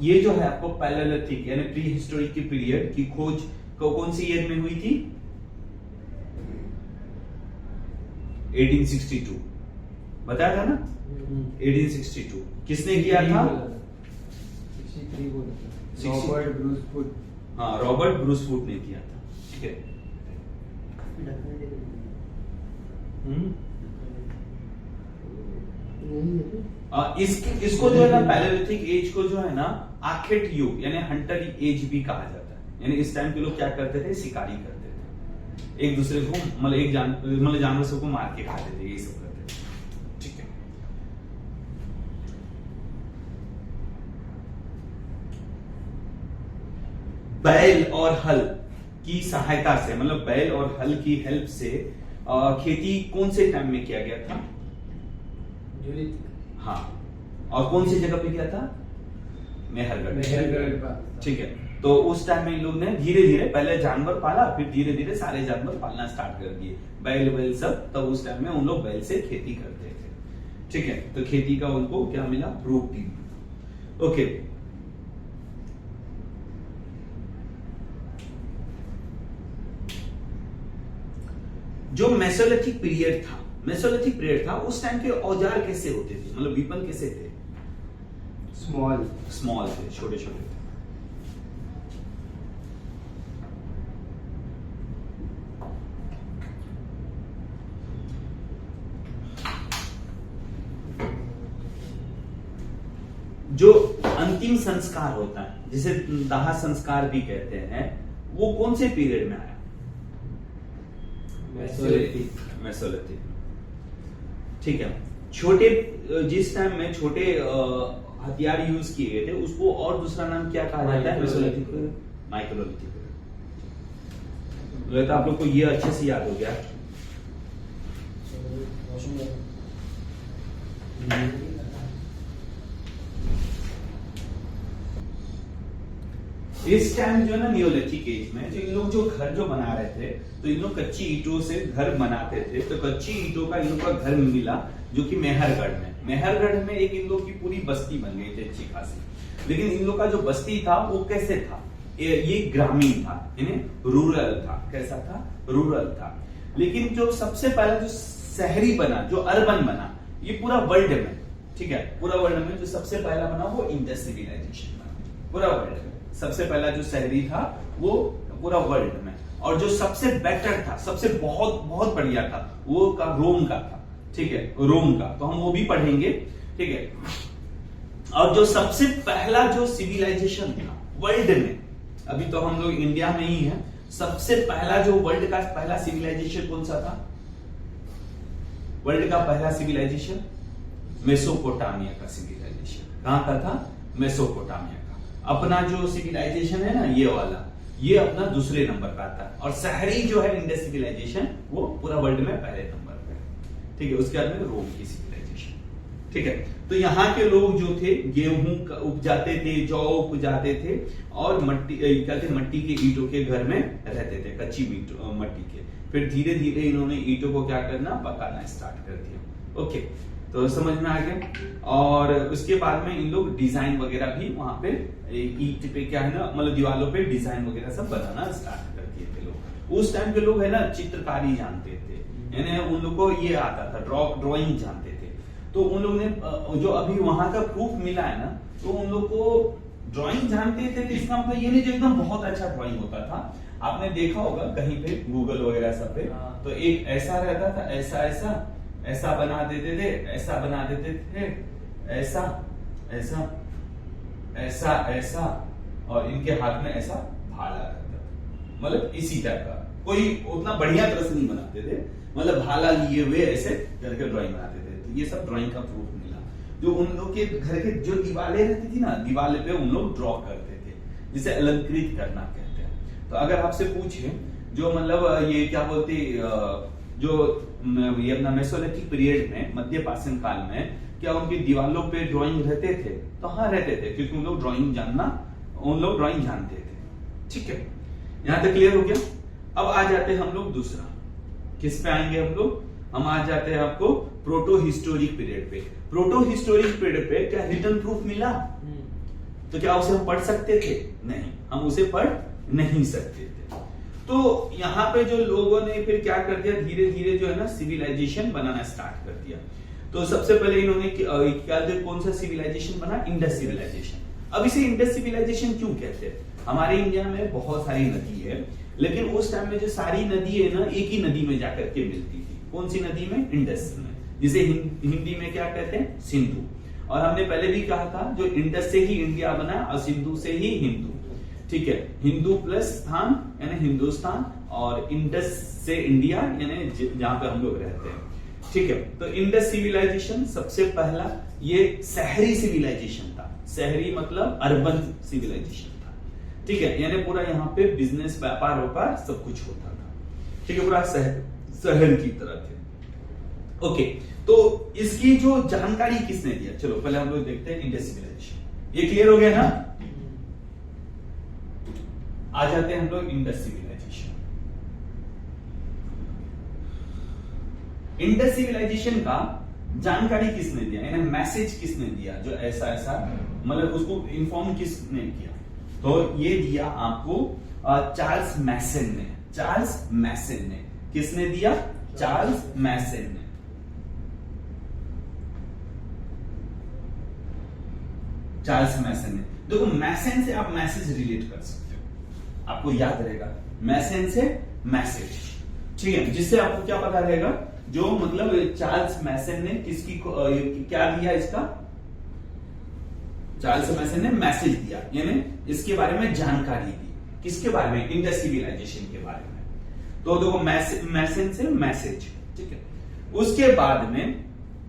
ये जो है आपको पैलेलिथिक यानी प्री हिस्टोरिक की पीरियड की खोज कौन सी ईयर में हुई थी, 1862, बताया था ना, 1862। किसने किया था, रॉबर्ट ब्रूसफुट। हाँ, रॉबर्ट ब्रूसफुट ने किया था। ठीक है। इसको जो है ना, पैलेलिथिक एज को जो है ना आखेट युग यानी हंटर एज भी कहा जाता है, यानी इस टाइम के लोग क्या करते थे, शिकारी करते थे, एक दूसरे को मतलब जानवर सबको मार के खाते थे, ये सब करते थे। ठीक है। बैल और हल की सहायता से, मतलब बैल और हल की हेल्प से खेती कौन से टाइम में किया गया था, हाँ, और कौन सी जगह पे किया था, मेहरगढ़। ठीक है। तो उस टाइम में लोग ने धीरे धीरे पहले जानवर पाला, फिर धीरे धीरे सारे जानवर पालना स्टार्ट कर दिए, बैल सब, तब उस टाइम में उन लोग बैल से खेती करते थे। ठीक है। तो खेती का उनको क्या मिला, प्रूफ भी। ओके। जो मेसोलिथिक पीरियड था, उस टाइम के औजार कैसे होते थे, मतलब वीपन कैसे थे, स्मॉल थे, छोटे छोटे थे। जो अंतिम संस्कार होता है, जिसे दाह संस्कार भी कहते हैं, वो कौन से पीरियड में आया, मेसोलिथिक। ठीक है। छोटे, जिस टाइम में छोटे हथियार यूज किए गए थे, उसको और दूसरा नाम क्या कहा जाता है, मेसोलिथिक, माइक्रोलिथिक। तो आप लोग को ये अच्छे से याद हो गया। इस टाइम जो है ना, नियोलिथिक एज में जो इन लोग जो घर जो बना रहे थे, तो इन लोग कच्ची ईंटों से घर बनाते थे, तो कच्ची ईंटों का इन लोग का घर मिला, जो कि मेहरगढ़ में एक इन लोग की पूरी बस्ती बन गई थी अच्छी खासी। लेकिन इन लोग का जो बस्ती था वो कैसे था, ये ग्रामीण था, यानी रूरल था। कैसा था, रूरल था। लेकिन जो सबसे पहला जो शहरी बना, जो अर्बन बना, ये पूरा वर्ल्ड में, ठीक है, पूरा वर्ल्ड में जो सबसे पहला बना वो इंडस सिविलाइजेशन बना, पूरा वर्ल्ड में सबसे पहला जो शहरी था वो पूरा वर्ल्ड में। और जो सबसे बेटर था, सबसे बहुत बहुत बढ़िया था, वो का रोम का था, ठीक है, रोम का, तो हम वो भी पढ़ेंगे, ठीक है। और जो सबसे पहला जो सिविलाइजेशन था वर्ल्ड में, अभी तो हम लोग इंडिया में ही हैं, सबसे पहला जो वर्ल्ड का पहला सिविलाइजेशन कौन सा था? वर्ल्ड का पहला सिविलाइजेशन मेसोपोटामिया का सिविलाइजेशन। कहां का था? मेसोपोटामिया का। अपना जो सिविलाइजेशन है ना, ये वाला, ये अपना दूसरे नंबर का आता है, और शहरी जो है इंडस सिविलाइजेशन, वो पूरा वर्ल्ड में पहले नंबर पे है, ठीक है। उसके बाद में रोम की सिविलाइजेशन, ठीक है। तो यहाँ के लोग जो थे गेहूं उपजाते थे, जौ उपजाते थे, और मट्टी कहते मट्टी के ईंटों के घर में रहते थे, कच्ची मट्टी के। फिर धीरे धीरे इन्होंने ईंटों को क्या करना, पकाना स्टार्ट कर दिया। ओके, तो समझ में आ गया। और उसके बाद में इन लोग डिजाइन वगैरह भी वहां पे ईंट पे क्या है ना, मतलब दीवारों पे डिजाइन वगैरह सब बनाना स्टार्ट कर दिए थे लोग। उस टाइम के लोग है ना चित्रकारी जानते थे, यानी उन लोग को ये आता था, ड्राइंग जानते थे। तो उन लोग ने जो अभी वहां का प्रूफ मिला है ना, तो उन लोग को ड्राइंग जानते थे, तो इसका मतलब ये नहीं जो एकदम बहुत अच्छा ड्राइंग होता था। आपने देखा होगा कहीं पे गूगल वगैरह सब पे, तो एक ऐसा रहता था, ऐसा ऐसा ऐसा बना देते थे, ऐसा बना देते थे, ऐसा ऐसा ऐसा ऐसा, और इनके हाथ में ऐसा भाला रहता था, मतलब इसी टाइप का। कोई उतना बढ़िया तरह से नहीं बनाते थे, मतलब भाला लिए हुए ऐसे करके ड्राइंग बनाते थे। तो ये सब ड्राइंग का प्रूफ मिला। जो उन लोग के घर के जो दीवारें रहती थी ना, दीवार पे उन लोग ड्रॉ करते थे, जिसे अलंकृत करना कहते हैं। तो अगर आपसे पूछे जो मतलब ये क्या बोलते, जो ये अपना मेसोलिथिक पीरियड में, मध्य पाषाण काल में, क्या उनकी दीवारों पे ड्राइंग रहते थे? तो हाँ रहते थे, क्योंकि उन लोग ड्राइंग जानते थे, ठीक है। यहां तक क्लियर हो गया। अब आ जाते हैं हम लोग दूसरा, किस पे आएंगे हम लोग? हम आ जाते हैं आपको प्रोटो हिस्टोरिक पीरियड पे। प्रोटो हिस्टोरिक पीरियड पे क्या रिटन प्रूफ मिला? तो क्या उसे हम पढ़ सकते थे? नहीं, हम उसे पढ़ नहीं सकते थे। तो यहाँ पे जो लोगों ने फिर क्या कर दिया, धीरे धीरे जो है ना सिविलाइजेशन बनाना स्टार्ट कर दिया। तो सबसे पहले इन्होंने क्या, कौन सा सिविलाइजेशन बना? Indus civilization. अब इसे इंडस सिविलाइजेशन क्यों कहते हैं? हमारे इंडिया में बहुत सारी नदी है, लेकिन उस टाइम में जो सारी नदी है ना, एक ही नदी में जाकर के मिलती थी। कौन सी नदी में? इंडस में, जिसे हिंदी में क्या कहते हैं? सिंधु। और हमने पहले भी कहा था जो इंडस से ही इंडिया बना और सिंधु से ही हिंदू, ठीक है। हिंदू प्लस स्थान यानी हिंदुस्तान, और इंडस से इंडिया यानी जहां पे हम लोग रहते हैं, ठीक है। तो इंडस सिविलाइजेशन सबसे पहला ये शहरी सिविलाइजेशन था। शहरी मतलब अर्बन सिविलाइजेशन था, ठीक है। यानी पूरा यहाँ पे बिजनेस, व्यापार व्यापार सब कुछ होता था, ठीक है, पूरा शहर की तरह थे। ओके, तो इसकी जो जानकारी किसने दिया? चलो पहले हम लोग देखते हैं इंडस सिविलाइजेशन। ये क्लियर हो गया ना? आ जाते हैं हम लोग इंडस सिविलाइजेशन। इंडस सिविलाइजेशन का जानकारी किसने दिया, यानी मैसेज किसने दिया? जो ऐसा ऐसा मतलब उसको इन्फॉर्म किसने किया? तो ये दिया आपको चार्ल्स मैसन ने। चार्ल्स मैसन ने किसने दिया? चार्ल्स मैसन ने। चार्ल्स मैसन ने। देखो मैसन से आप मैसेज रिलेट कर सकते हो, आपको याद रहेगा मैसन से मैसेज, ठीक है, जिससे आपको क्या पता रहेगा, जो मतलब चार्ल्स मैसन ने किसकी क्या दिया इसका? चार्ल्स मैसन ने मैसेज दिया, यानी इसके बारे में जानकारी दी। किसके बारे में? इंडस सिविलाइजेशन के बारे में। तो देखो मैसन से मैसेज, ठीक है। उसके बाद में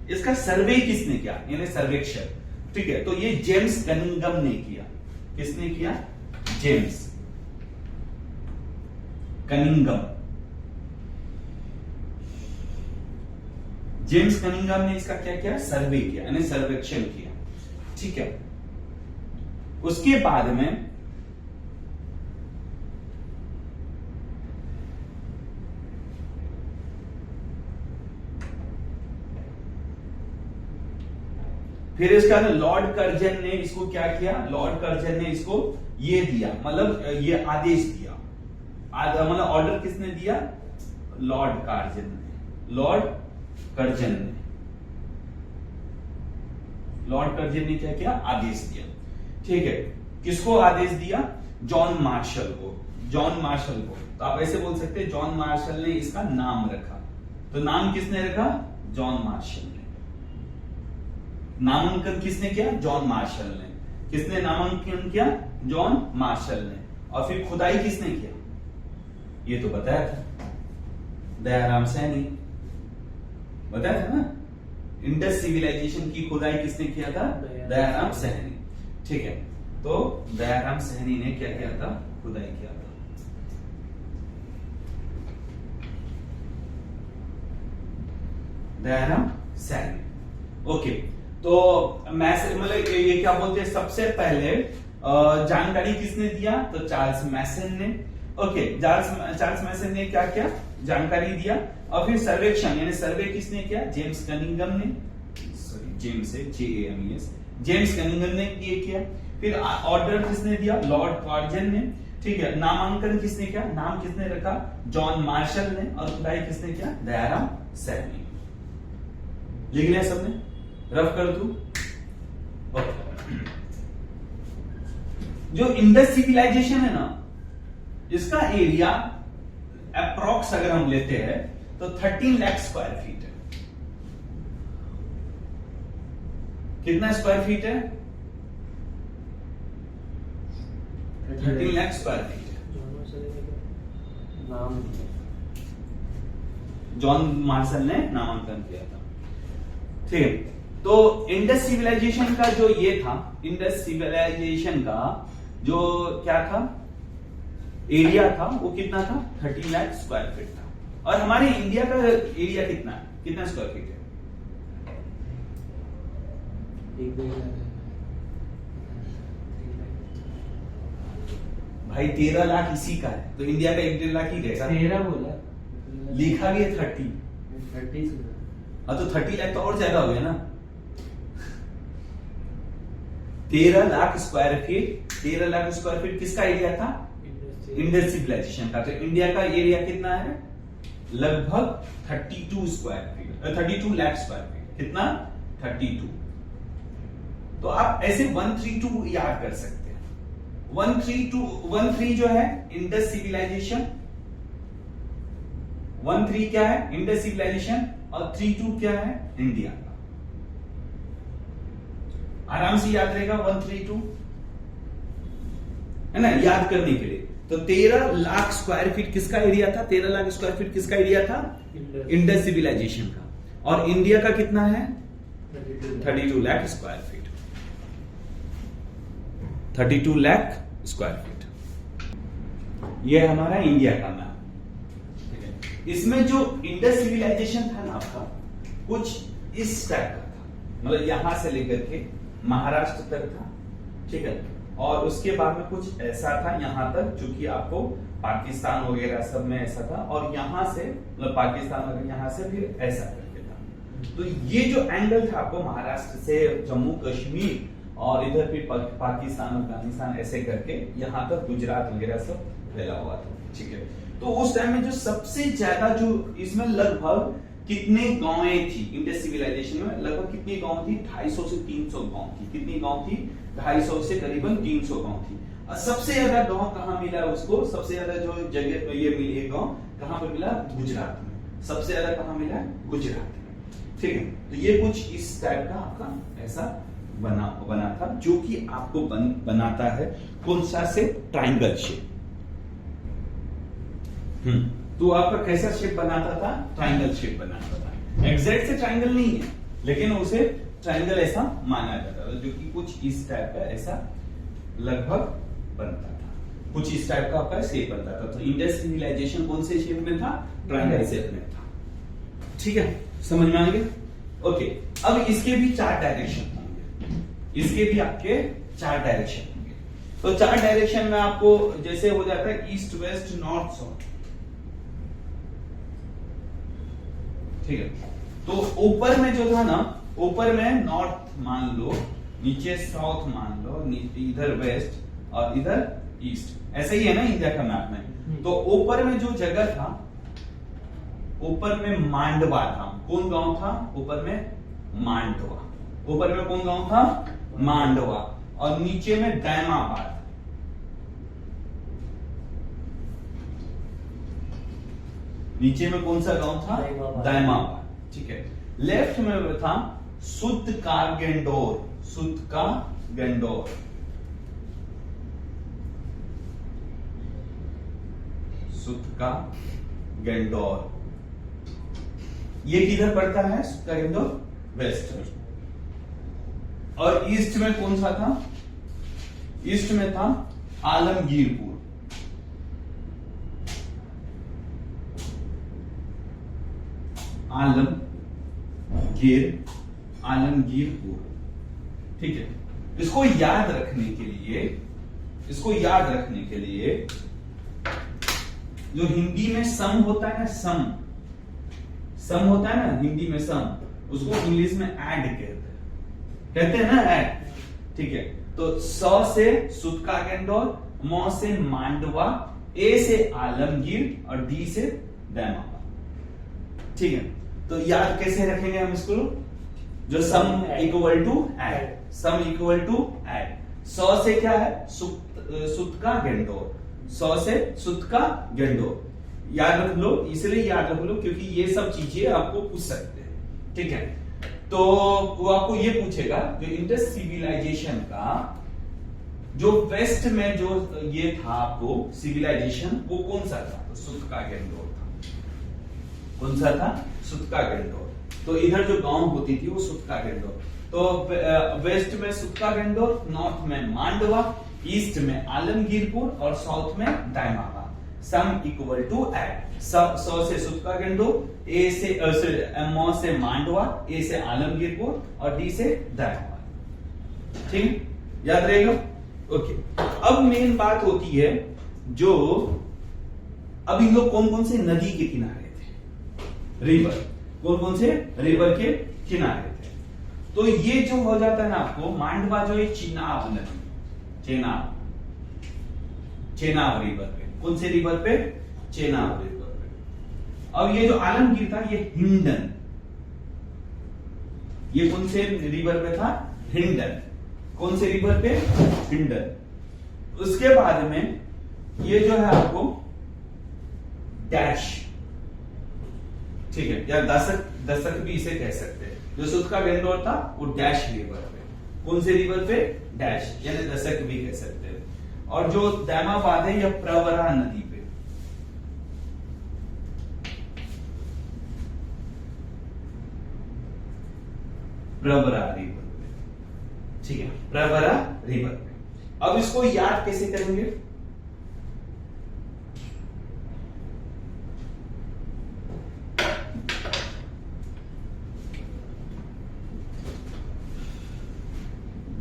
इसका सर्वे किसने किया, यानी सर्वेक्षण, ठीक है। तो ये जेम्स कनिंघम ने किया। किसने किया? James Cunningham. जेम्स कनिंघम ने इसका क्या किया? सर्वे किया, यानी सर्वेक्षण किया, ठीक है। उसके बाद में फिर इसका लॉर्ड कर्जन ने इसको क्या किया? लॉर्ड कर्जन ने इसको ये दिया, मतलब ये आदेश दिया, मतलब ऑर्डर किसने दिया? लॉर्ड कर्जन ने। लॉर्ड कर्जन ने, लॉर्ड कर्जन ने क्या किया? आदेश दिया, ठीक है। किसको आदेश दिया? जॉन मार्शल को। जॉन मार्शल को, तो आप ऐसे बोल सकते हैं जॉन मार्शल ने इसका नाम रखा। तो नाम किसने रखा? जॉन मार्शल ने। नामांकन किसने किया? जॉन मार्शल ने। किसने नामांकन किया? जॉन मार्शल ने। और फिर खुदाई किसने किया? ये तो बताया था, दयाराम सैनी, बताया था ना। इंडस सिविलाइजेशन की खुदाई किसने किया था? दयाराम सैनी। ठीक है, तो दयाराम सैनी ने क्या किया था? खुदाई किया था। दयाराम सैनी। ओके, तो मतलब ये क्या बोलते हैं, सबसे पहले जानकारी किसने दिया? तो चार्ल्स मैसन ने। ओके, चार्ल्स मैसन ने क्या किया? जानकारी दिया। और फिर सर्वेक्षण यानी सर्वे किसने किया? जेम्स कनिंघम ने, सॉरी जेम्स है JAMES, जेम्स कनिंघम ने ये किया। फिर ऑर्डर किसने दिया? लॉर्ड कार्जन ने। ठीक है, नामांकन किसने किया? नाम किसने रखा? जॉन मार्शल ने। और खुदाई किसने किया? दयाराम सैनी। लिख लिया सबने? रफ कर दू। जो इंडस सिविलाइजेशन है ना, इसका एरिया अप्रॉक्स अगर हम लेते हैं तो 13 लाख स्क्वायर फीट है। कितना स्क्वायर फीट है? 13 लाख स्क्वायर फीट है। नाम जॉन मार्शल ने नामांकन किया था। ठीक है, तो इंडस सिविलाइजेशन का जो ये था, इंडस सिविलाइजेशन का जो क्या था, एरिया था, वो कितना था? 13 लाख स्क्वायर फीट था। और हमारे इंडिया का एरिया कितना है? कितना स्क्वायर फीट है? भाई 13 लाख इसी का है, तो इंडिया का 1.5 लाख ही रहेगा। 13 बोला, लिखा भी है 30। 30 हाँ, तो 30 लाख तो और ज्यादा हो गया ना। 13 lakh square feet, 13 lakh square feet किसका एरिया था? इंडस सिविलाइजेशन का। तो इंडिया का एरिया कितना है? लगभग 32 square feet, 32 lakh square feet. कितना? 32। तो आप ऐसे 132 याद कर सकते हैं। 13 जो है इंडस सिविलाइजेशन, 13 क्या है? Indus civilization. और 32 क्या है? इंडिया का। आराम से याद रहेगा 132, है ना, याद करने के लिए। तो 13 लाख स्क्वायर फीट किसका एरिया था? 13 लाख स्क्वायर फीट किसका एरिया था? इंडस सिविलाइजेशन का। और इंडिया का कितना है? 32 lakh square feet. 32 lakh square feet. यह हमारा इंडिया का मैप। इसमें जो इंडस सिविलाइजेशन था ना आपका, कुछ इस टाइप का था, मतलब यहां से लेकर के महाराष्ट्र तक था। ठीक है, और उसके बाद में कुछ ऐसा था यहां तक, जो कि आपको पाकिस्तान वगैरह सब में ऐसा था। और यहां से मतलब पाकिस्तान वगैरह यहां से फिर ऐसा करके था। तो ये जो एंगल था आपको महाराष्ट्र से जम्मू कश्मीर और इधर फिर पाकिस्तान अफगानिस्तान ऐसे करके यहां तक गुजरात वगैरह सब फैला हुआ था। ठीक है, तो उस टाइम में जो सबसे ज्यादा जो इसमें लगभग कितने गांवें थी इंडस सिविलाइजेशन में? लगभग कितनी गांव थी? 250 से 300 गांव थी। कितनी गांव थी? 250 से करीबन 300 गांव थी। और सबसे ज्यादा गांव कहां मिला उसको? सबसे ज्यादा जो जगह ये मिली गांव कहां पर मिला? गुजरात में। सबसे ज्यादा कहां मिला? गुजरात में। ठीक है, तो ये कुछ इस टाइप का आपका ऐसा बना था, जो कि आपको बनाता है कौन सा से? Triangle shape. तो आपका कैसा शेप बनाता था? ट्राइंगल शेप बनाता था। एग्जैक्ट से ट्राइंगल नहीं है, लेकिन उसे ट्राइंगल ऐसा माना जाता था, जो कि कुछ इस टाइप का ऐसा लगभग बनता था। कुछ इस टाइप का आपका शेप बनता था। तो इंडस सिविलाइजेशन कौन से शेप में था? ट्राइंगल शेप में था। ठीक है, समझ में आएंगे? ओके, अब इसके भी 4 डायरेक्शन होंगे। इसके भी आपके 4 डायरेक्शन होंगे। तो 4 डायरेक्शन में आपको जैसे हो जाता है ईस्ट वेस्ट नॉर्थ साउथ। ठीक है, तो ऊपर में जो था ना, ऊपर में नॉर्थ मान लो, नीचे साउथ मान लो, इधर वेस्ट और इधर ईस्ट। ऐसा ही है ना इंडिया का मैप में। तो ऊपर में जो जगह था, ऊपर में मांडवा था। कौन गांव था? ऊपर में मांडवा। ऊपर में कौन गांव था? मांडवा। और नीचे में दैमाबाद। नीचे में कौन सा गांव था? दाइमाबाद। दाइमाबाद, ठीक है। लेफ्ट में था सुत का गेंडोर, सुत का गेंडोर, सुत का गेंडोर। ये किधर पड़ता है सुत का गेंडोर? वेस्ट में। और ईस्ट में कौन सा था? ईस्ट में था आलमगीरपुर, आलमगीरपुर, ठीक है। इसको याद रखने के लिए, इसको याद रखने के लिए जो हिंदी में सम होता है ना, सम होता है ना हिंदी में सम, उसको इंग्लिश में ऐड कहते हैं ना, ऐड, ठीक है। तो स से सुत का गेंडोर, म से मांडवा, ए से आलमगीर और डी से दैमाबाद, ठीक है। तो याद कैसे रखेंगे हम इसको? जो sum equal to add, sum equal to add. स से क्या है? सुत का गेंडोर, स से सुत का गेंडोर। याद रख लो, इसलिए याद रख लो क्योंकि ये सब चीजें आपको पूछ सकते हैं, ठीक है। तो वो आपको ये पूछेगा जो इंडस सिविलाइजेशन का जो वेस्ट में जो ये था आपको सिविलाइजेशन, वो कौन सा था? तो सुत का गेंडोर था। कौन सा था? सुत का गेंडोर। तो इधर जो गांव होती थी वो सुत का गेंडोर। तो वेस्ट में सुत का गेंडोर, नॉर्थ में मांडवा, ईस्ट में आलमगीरपुर और साउथ में Daimabad. Sum equal to add. सौ से सुत का गेंडोर, ए से म से मांडवा, ए से आलमगीरपुर और डी से दाइमाबाद, ठीक, याद रहेगा? ओके। अब मेन बात होती है जो अब इन लोग कौन कौन से नदी के किनारे थे? रिवर, कौन कौन से रिवर के किनारे थे? तो ये जो हो जाता है ना आपको, मांडवा जो है चिनाब नदी, चेनाब रिवर पे। कौन से रिवर पे? चेनाब रिवर पे। अब ये जो आलमगीर था ये हिंडन, ये कौन से रिवर पे था? हिंडन। कौन से रिवर पे? हिंडन। उसके बाद में ये जो है आपको डैश, ठीक है, या दशक, दशक भी इसे कह सकते हैं। जो सुत का गेंडोर था वो डैश रिवर पे। कौन से रिवर पे? डैश, यानी दशक भी कह सकते हैं। और जो दैमाबाद है यह प्रवरा नदी पे, प्रवरा रिवर पे, ठीक है, प्रवरा रिवर पे। अब इसको याद कैसे करेंगे?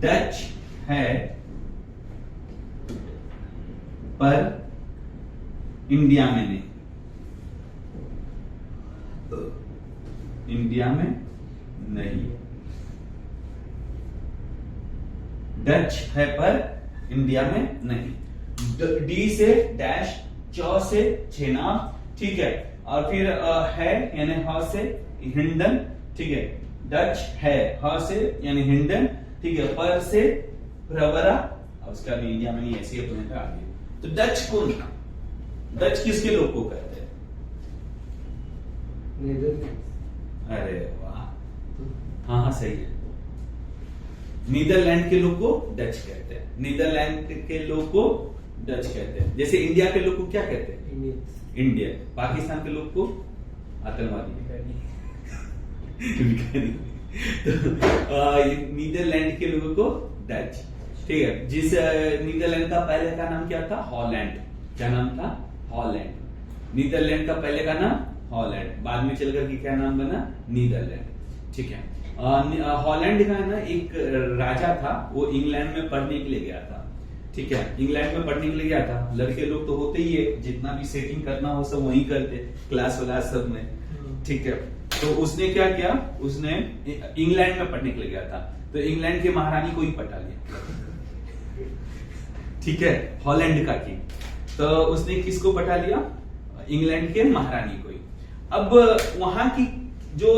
डच है पर इंडिया में नहीं, इंडिया में नहीं। डच है पर इंडिया में नहीं। डी से डैश, च से चेनाब, ठीक है, और फिर है यानी ह से हिंडन, ठीक है। डच है, ह से यानी हिंडन, ठीक है, पर से प्रवरा, उसका भी इंडिया में नहीं, ऐसी अपने का आगे। तो डच कौन था? डच किसके लोग को कहते हैं? अरे वाह, हाँ हाँ सही है। नीदरलैंड के लोग को डच कहते हैं, नीदरलैंड के लोग को डच कहते हैं। जैसे इंडिया के लोग को क्या कहते हैं? इंडियन। पाकिस्तान के लोग को आतंकवादी। नीदरलैंड के लोगों को डच, ठीक है। जिस नीदरलैंड का पहले का नाम क्या था? हॉलैंड। क्या नाम था? हॉलैंड। नीदरलैंड का पहले का नाम हॉलैंड, बाद में चलकर के क्या नाम बना? नीदरलैंड, ठीक है। हॉलैंड का है ना एक राजा था, वो इंग्लैंड में पढ़ने के लिए गया था, ठीक है, इंग्लैंड में पढ़ने के लिए गया था। लड़के लोग तो होते ही है, जितना भी सेटिंग करना हो सब वहीं करते, क्लास व्लास सब में, ठीक है। तो उसने क्या किया? उसने इंग्लैंड में पढ़ने के लिए गया था, तो इंग्लैंड के महारानी को ही पटा लिया, ठीक है, हॉलैंड का किंग। तो उसने किसको पटा लिया? इंग्लैंड के महारानी को ही। अब वहां की जो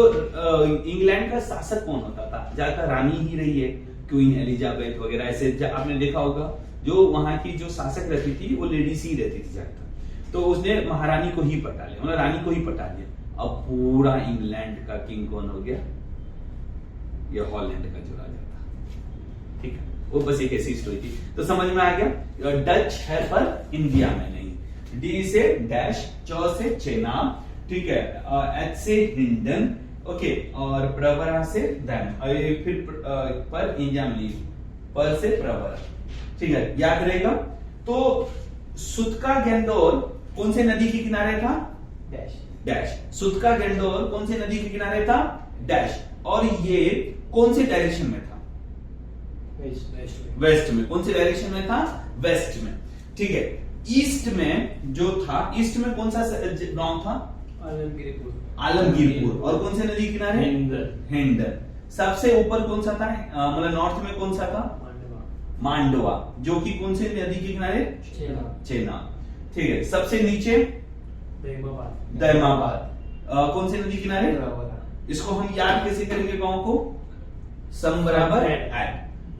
इंग्लैंड का शासक कौन होता था? ज्यादातर रानी ही रही है, क्वीन एलिजाबेथ वगैरह, ऐसे आपने देखा होगा। जो वहां की जो शासक रहती थी वो लेडीज ही रहती थी ज्यादातर। तो उसने महारानी को ही पटा लिया, मतलब रानी को ही पटा लिया। अब पूरा इंग्लैंड का किंग कौन हो गया? ये हॉलैंड का जो राजा था। ठीक है, वो बस एक ऐसी स्टोरी थी। तो समझ में आ गया, डच है पर इंडिया में नहीं। डी से डैश, चौ से चेनाब, ठीक है, एच से हिंडन, ओके, और प्रवरा से डैम, फिर पर इंडिया में नहीं, पर से प्रवरा। ठीक है, याद रहेगा। तो सुतका गेंदोल कौन से नदी के किनारे था? डैश। डैश। सुतका गेंदोल कौन से नदी के किनारे था? डैश। और ये कौन से डायरेक्शन में था? वेस्ट में। कौन से डायरेक्शन में था? वेस्ट में। ठीक है, ईस्ट में जो था, ईस्ट में कौन सा गांव था? आलमगीरपुर। आलमगीरपुर। और कौन से नदी किनारे? हिंडन। सबसे ऊपर कौन सा था? मतलब नॉर्थ में कौन सा था? मांडवा, जो कि कौन से नदी के किनारे? चेनाब। ठीक है, सबसे नीचे दैमाबाद, कौन से नदी किनारे? इसको हम याद कैसे करेंगे गांव को? सम बराबर eight,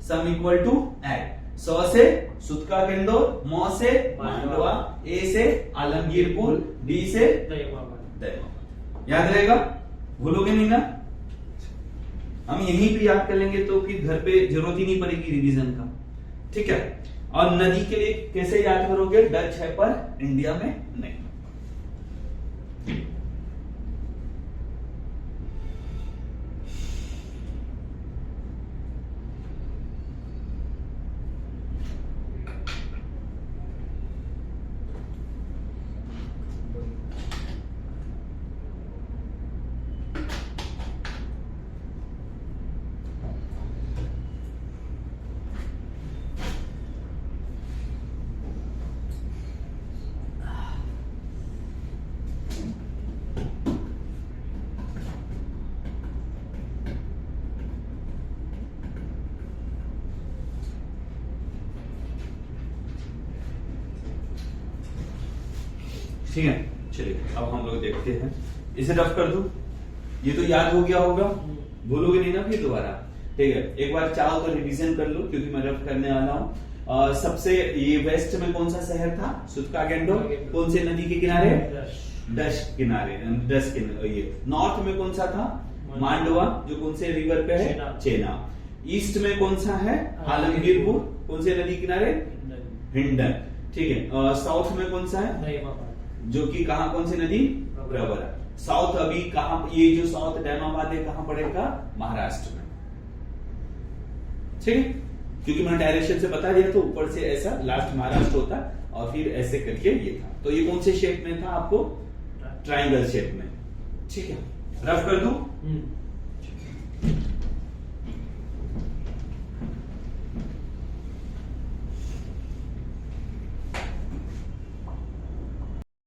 sum equal to eight. सौ से सुतका गेंदोल, मौ से मांडवा, ए से आलमगीरपुर, डी से दैमाबाद। याद रहेगा, भूलोगे नहीं ना? हम यहीं पे याद कर लेंगे तो फिर घर पे जरूरत ही नहीं पड़ेगी रिवीजन का। ठीक है, और नदी के लिए कैसे याद करोगे? डच है पर इंडिया में नहीं। ठीक है, चलिए अब हम लोग देखते हैं। इसे रफ कर दूं, ये तो याद हो गया होगा, भूलोगे नहीं ना फिर दोबारा। ठीक है, एक बार चाहो तो रिवीजन कर लो, क्योंकि मैं रफ करने वाला हूं। सबसे ये वेस्ट में कौन सा शहर था? सुतका गेंडोल। कौन से नदी के किनारे? डच किनारे, डच किनारे। ये नॉर्थ में कौन सा था? मांडवा, जो कौन से रिवर पे है? चेनाब। ईस्ट में कौन सा है? आलमगीरपुर। कौन से नदी किनारे? हिंडन। ठीक है, साउथ में कौन सा है? जो कि कहा, कौन सी नदी? प्रवरा। साउथ अभी कहां? ये जो साउथ दैमाबाद है कहां पड़ेगा? महाराष्ट्र में। ठीक है, क्योंकि मैंने डायरेक्शन से बता दिया, तो ऊपर से ऐसा लास्ट महाराष्ट्र होता और फिर ऐसे करके ये था। तो ये कौन से शेप में था आपको? ट्राइंगल शेप में। ठीक है, रफ कर दूं?